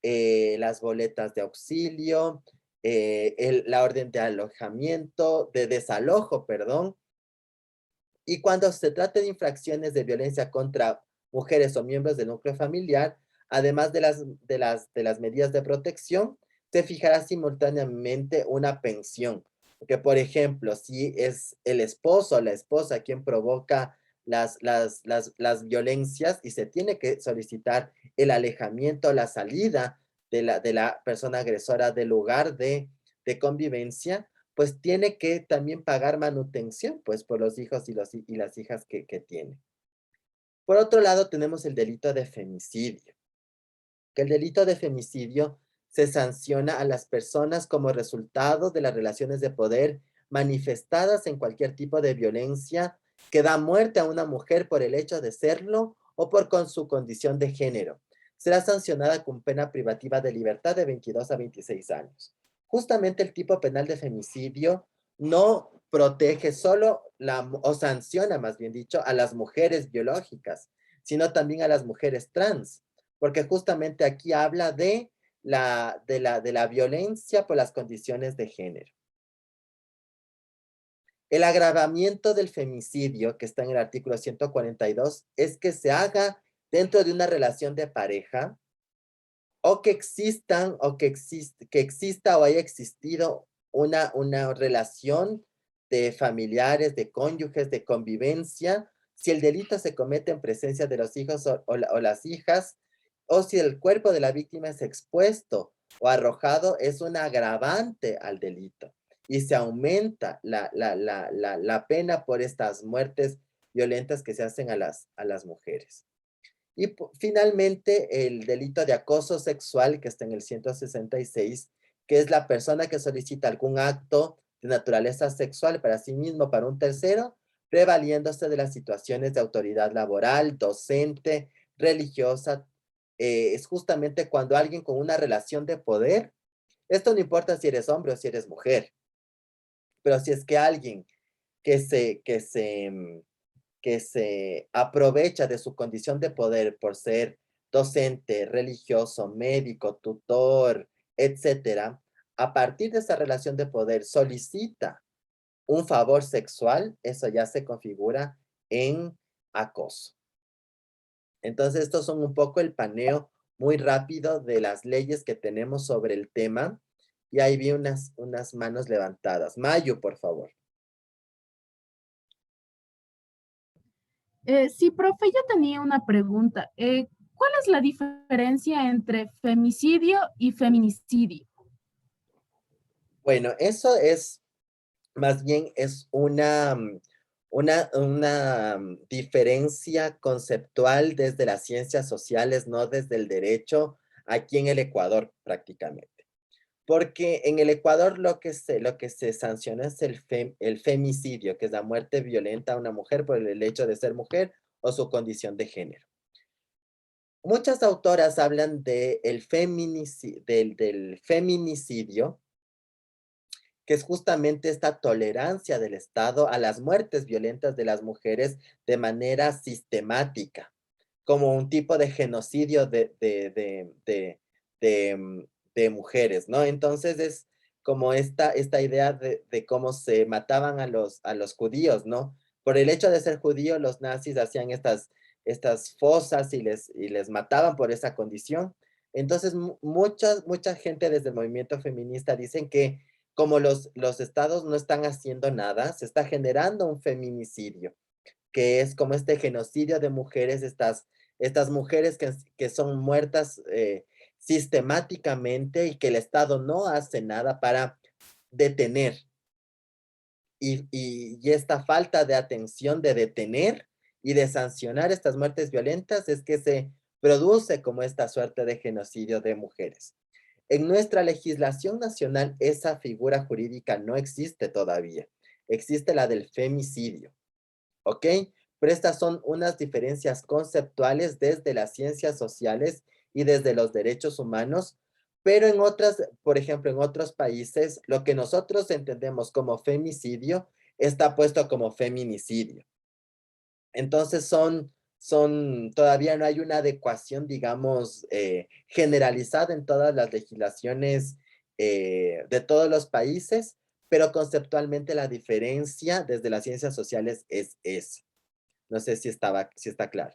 las boletas de auxilio, la orden de alojamiento, de desalojo, perdón. Y cuando se trate de infracciones de violencia contra mujeres o miembros del núcleo familiar, además de las medidas de protección, se fijará simultáneamente una pensión. Porque, por ejemplo, si es el esposo o la esposa quien provoca las violencias y se tiene que solicitar el alejamiento o la salida de la persona agresora del lugar de convivencia, pues tiene que también pagar manutención, pues por los hijos y las hijas que tiene. Por otro lado, tenemos el delito de femicidio. Que el delito de femicidio se sanciona a las personas como resultado de las relaciones de poder manifestadas en cualquier tipo de violencia que da muerte a una mujer por el hecho de serlo o con su condición de género. Será sancionada con pena privativa de libertad de 22 a 26 años. Justamente el tipo penal de femicidio no protege solo o sanciona, más bien dicho, a las mujeres biológicas, sino también a las mujeres trans, porque justamente aquí habla de la violencia por las condiciones de género. El agravamiento del femicidio, que está en el artículo 142, es que se haga dentro de una relación de pareja, o que exista o haya existido una relación de familiares, de cónyuges, de convivencia, si el delito se comete en presencia de los hijos o las hijas, o si el cuerpo de la víctima es expuesto o arrojado, es un agravante al delito. Y se aumenta la pena por estas muertes violentas que se hacen a las mujeres. Y finalmente, el delito de acoso sexual, que está en el 166, que es la persona que solicita algún acto de naturaleza sexual para sí mismo, para un tercero, prevaliéndose de las situaciones de autoridad laboral, docente, religiosa. Es justamente cuando alguien con una relación de poder, esto no importa si eres hombre o si eres mujer, pero si es que alguien que se aprovecha de su condición de poder por ser docente, religioso, médico, tutor, etcétera, a partir de esa relación de poder solicita un favor sexual, eso ya se configura en acoso. Entonces, estos son un poco el paneo muy rápido de las leyes que tenemos sobre el tema. Y ahí vi unas manos levantadas. Mayu, por favor. Sí, profe, yo tenía una pregunta. ¿Cuál es la diferencia entre femicidio y feminicidio? Bueno, eso es, más bien es una diferencia conceptual desde las ciencias sociales, no desde el derecho, aquí en el Ecuador prácticamente. Porque en el Ecuador lo que se sanciona es el femicidio, que es la muerte violenta a una mujer por el hecho de ser mujer o su condición de género. Muchas autoras hablan del feminicidio, que es justamente esta tolerancia del Estado a las muertes violentas de las mujeres de manera sistemática. como un tipo de genocidio de mujeres, ¿no? Entonces es como esta idea de cómo se mataban a los judíos, ¿no? Por el hecho de ser judío, los nazis hacían estas fosas y les mataban por esa condición. Entonces, mucha gente desde el movimiento feminista dicen que como los estados no están haciendo nada, se está generando un feminicidio, que es como este genocidio de mujeres, estas mujeres que son muertas sistemáticamente y que el Estado no hace nada para detener. Y esta falta de atención de detener y de sancionar estas muertes violentas es que se produce como esta suerte de genocidio de mujeres. En nuestra legislación nacional esa figura jurídica no existe todavía. Existe la del femicidio, ¿ok? Pero estas son unas diferencias conceptuales desde las ciencias sociales y desde los derechos humanos, pero en otras, por ejemplo, en otros países, lo que nosotros entendemos como femicidio está puesto como feminicidio. Entonces todavía no hay una adecuación, digamos, generalizada en todas las legislaciones de todos los países, pero conceptualmente la diferencia desde las ciencias sociales es esa. No sé si está claro.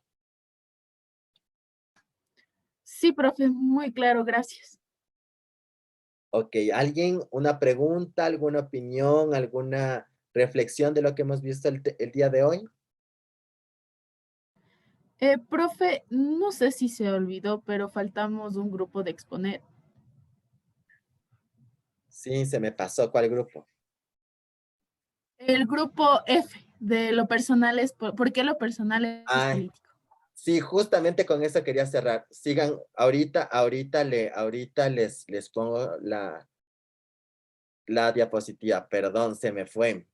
Sí, profe, muy claro, gracias. Ok, ¿alguien, una pregunta, alguna opinión, alguna reflexión de lo que hemos visto el día de hoy? Profe, no sé si se olvidó, pero faltamos un grupo de exponer. Sí, se me pasó. ¿Cuál grupo? El grupo F, de lo personal es, ¿por qué lo personal es Ay, político? sí, justamente con eso quería cerrar. Sigan, ahorita les pongo la diapositiva. Perdón, se me fue.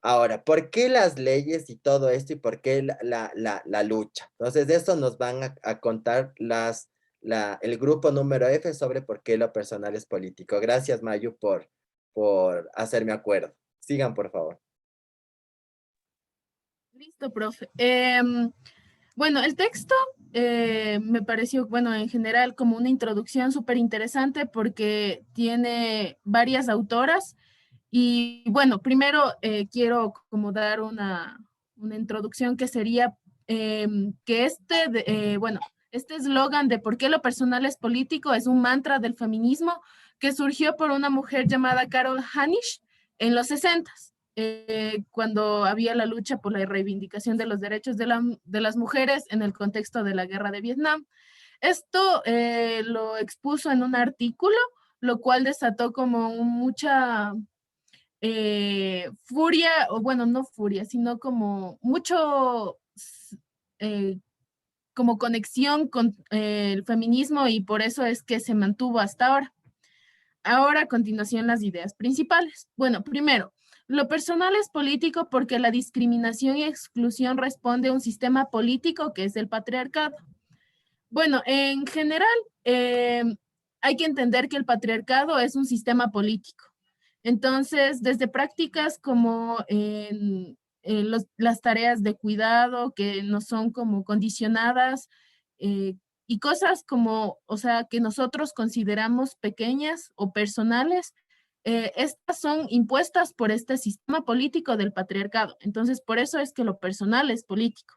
Ahora, ¿por qué las leyes y todo esto y por qué la lucha? Entonces, de eso nos van a contar el grupo número F sobre por qué lo personal es político. Gracias, Mayu, por hacerme acuerdo. Sigan, por favor. Listo, profe. Bueno, el texto me pareció, bueno, en general como una introducción súper interesante porque tiene varias autoras y bueno, primero quiero como dar una introducción que sería que este eslogan de por qué lo personal es político es un mantra del feminismo que surgió por una mujer llamada Carol Hanisch en los 60s. Cuando había la lucha por la reivindicación de los derechos de las mujeres en el contexto de la guerra de Vietnam. Esto lo expuso en un artículo, lo cual desató como mucha furia, o bueno, no furia, sino como mucho como conexión con el feminismo y por eso es que se mantuvo hasta ahora. Ahora, a continuación, las ideas principales. Bueno, primero, lo personal es político porque la discriminación y exclusión responde a un sistema político que es el patriarcado. Bueno, en general, hay que entender que el patriarcado es un sistema político. Entonces, desde prácticas como las tareas de cuidado que no son como condicionadas y cosas como, o sea, que nosotros consideramos pequeñas o personales, estas son impuestas por este sistema político del patriarcado. Entonces, por eso es que lo personal es político.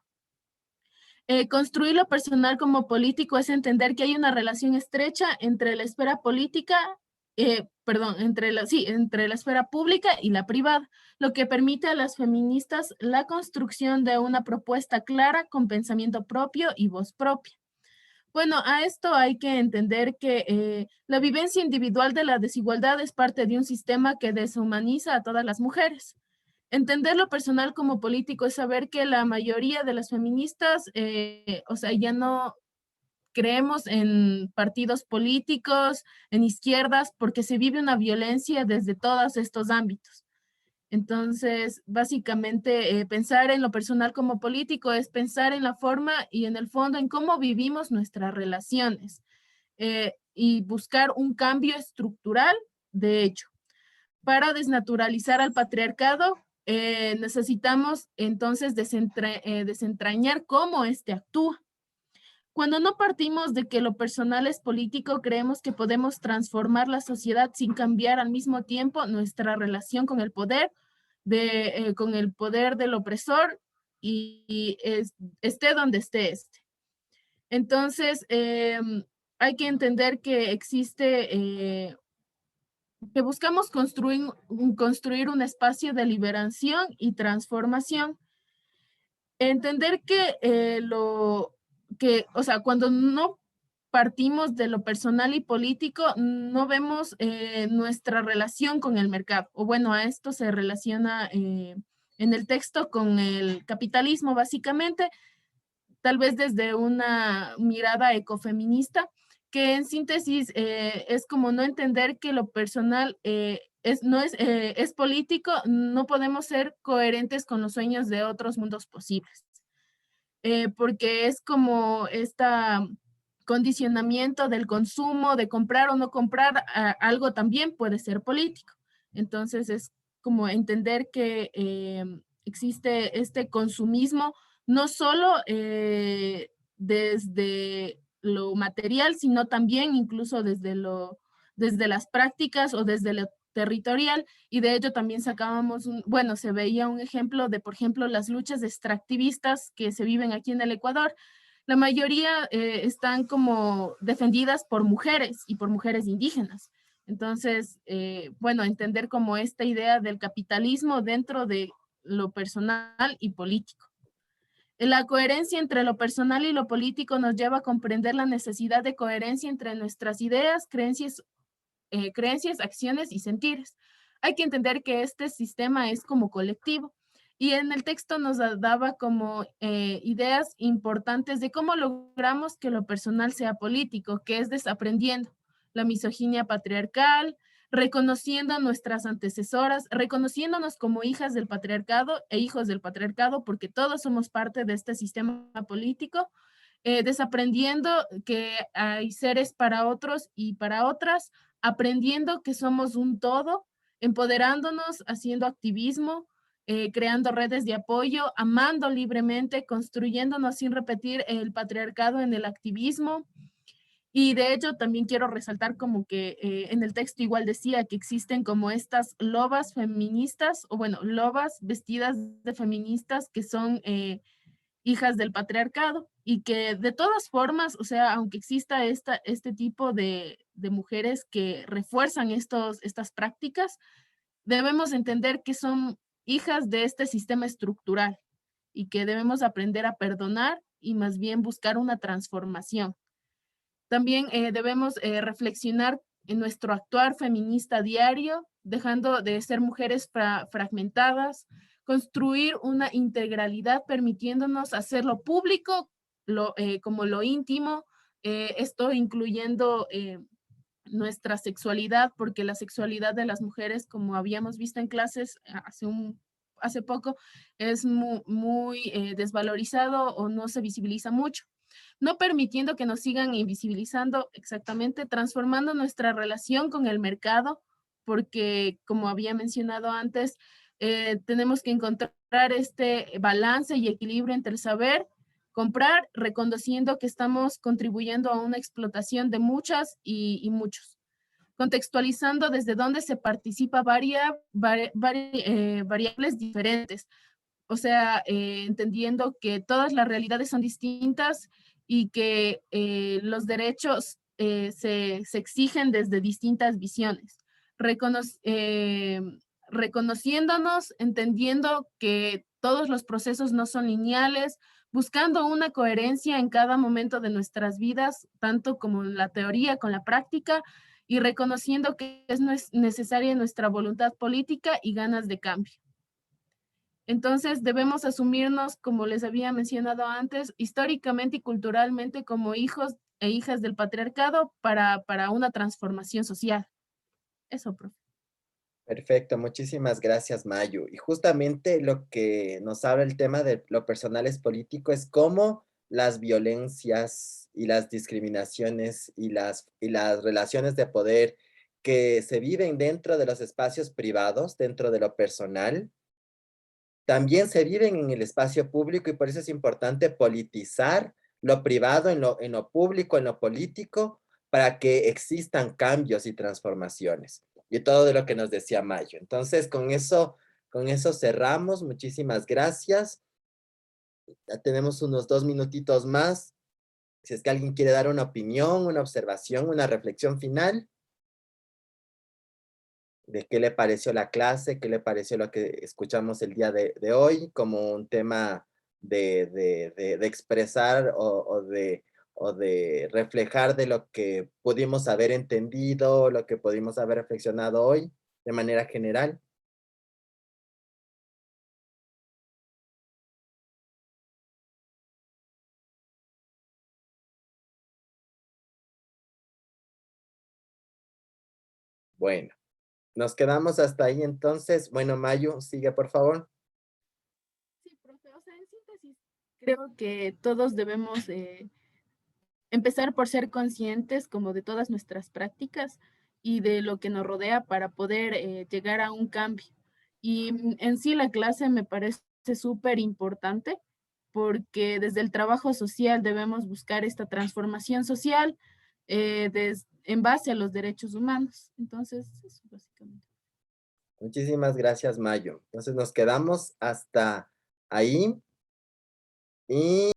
Construir lo personal como político es entender que hay una relación estrecha entre la esfera política, entre la esfera pública y la privada, lo que permite a las feministas la construcción de una propuesta clara con pensamiento propio y voz propia. Bueno, a esto hay que entender que la vivencia individual de la desigualdad es parte de un sistema que deshumaniza a todas las mujeres. Entender lo personal como político es saber que la mayoría de las feministas, o sea, ya no creemos en partidos políticos, en izquierdas, porque se vive una violencia desde todos estos ámbitos. Entonces, básicamente, pensar en lo personal como político es pensar en la forma y en el fondo en cómo vivimos nuestras relaciones y buscar un cambio estructural, de hecho, para desnaturalizar al patriarcado necesitamos entonces desentrañar cómo éste actúa. Cuando no partimos de que lo personal es político, creemos que podemos transformar la sociedad sin cambiar al mismo tiempo nuestra relación con el poder, con el poder del opresor y esté donde esté este. Entonces, hay que entender que existe, que buscamos construir un espacio de liberación y transformación. Entender o sea, cuando no partimos de lo personal y político, no vemos nuestra relación con el mercado. O bueno, a esto se relaciona en el texto con el capitalismo, básicamente, tal vez desde una mirada ecofeminista, que en síntesis es como no entender que lo personal es político, no podemos ser coherentes con los sueños de otros mundos posibles. Porque es como este condicionamiento del consumo, de comprar o no comprar, algo también puede ser político. Entonces es como entender que existe este consumismo, no solo desde lo material, sino también incluso desde las prácticas o desde lo territorial, y de hecho también sacábamos, bueno, se veía un ejemplo de, por ejemplo, las luchas extractivistas que se viven aquí en el Ecuador. La mayoría están como defendidas por mujeres y por mujeres indígenas. Entonces, bueno, entender como esta idea del capitalismo dentro de lo personal y político. La coherencia entre lo personal y lo político nos lleva a comprender la necesidad de coherencia entre nuestras ideas, creencias, acciones y sentires. Hay que entender que este sistema es como colectivo. Y en el texto nos daba como ideas importantes de cómo logramos que lo personal sea político, que es desaprendiendo la misoginia patriarcal, reconociendo a nuestras antecesoras, reconociéndonos como hijas del patriarcado e hijos del patriarcado, porque todos somos parte de este sistema político, desaprendiendo que hay seres para otros y para otras, aprendiendo que somos un todo, empoderándonos, haciendo activismo, creando redes de apoyo, amando libremente, construyéndonos sin repetir el patriarcado en el activismo. Y de hecho también quiero resaltar como que en el texto igual decía que existen como estas lobas feministas, o bueno, lobas vestidas de feministas que son hijas del patriarcado, y que de todas formas, o sea, aunque exista este tipo de mujeres que refuerzan estas prácticas, debemos entender que son hijas de este sistema estructural y que debemos aprender a perdonar y más bien buscar una transformación. También debemos reflexionar en nuestro actuar feminista diario, dejando de ser mujeres fragmentadas, construir una integralidad permitiéndonos hacerlo público como lo íntimo, esto incluyendo nuestra sexualidad, porque la sexualidad de las mujeres, como habíamos visto en clases hace poco, es muy desvalorizado o no se visibiliza mucho, no permitiendo que nos sigan invisibilizando, exactamente, transformando nuestra relación con el mercado, porque como había mencionado antes, tenemos que encontrar este balance y equilibrio entre el saber comprar, reconociendo que estamos contribuyendo a una explotación de muchas y muchos, contextualizando desde dónde se participa variables diferentes, o sea, entendiendo que todas las realidades son distintas y que los derechos se exigen desde distintas visiones, reconociéndonos, entendiendo que todos los procesos no son lineales, buscando una coherencia en cada momento de nuestras vidas, tanto como en la teoría con la práctica, y reconociendo que es necesaria nuestra voluntad política y ganas de cambio. Entonces debemos asumirnos, como les había mencionado antes, históricamente y culturalmente como hijos e hijas del patriarcado para una transformación social. Eso, profe. Perfecto, muchísimas gracias, Mayu. Y justamente lo que nos habla el tema de lo personal es político es cómo las violencias y las discriminaciones y las relaciones de poder que se viven dentro de los espacios privados, dentro de lo personal, también se viven en el espacio público y por eso es importante politizar lo privado en lo público, en lo político, para que existan cambios y transformaciones. Y todo de lo que nos decía Mayo. Entonces, con eso cerramos. Muchísimas gracias. Ya tenemos unos 2 minutitos más. Si es que alguien quiere dar una opinión, una observación, una reflexión final. De qué le pareció la clase, qué le pareció lo que escuchamos el día de hoy, como un tema de expresar o de reflejar de lo que pudimos haber entendido, lo que pudimos haber reflexionado hoy, de manera general. Bueno, nos quedamos hasta ahí entonces. Bueno, Mayu, sigue por favor. Sí, profe, o sea, en síntesis, creo que todos debemos empezar por ser conscientes como de todas nuestras prácticas y de lo que nos rodea para poder llegar a un cambio. Y en sí la clase me parece súper importante porque desde el trabajo social debemos buscar esta transformación social en base a los derechos humanos. Entonces, eso básicamente. Muchísimas gracias, Mayo. Entonces nos quedamos hasta ahí. Y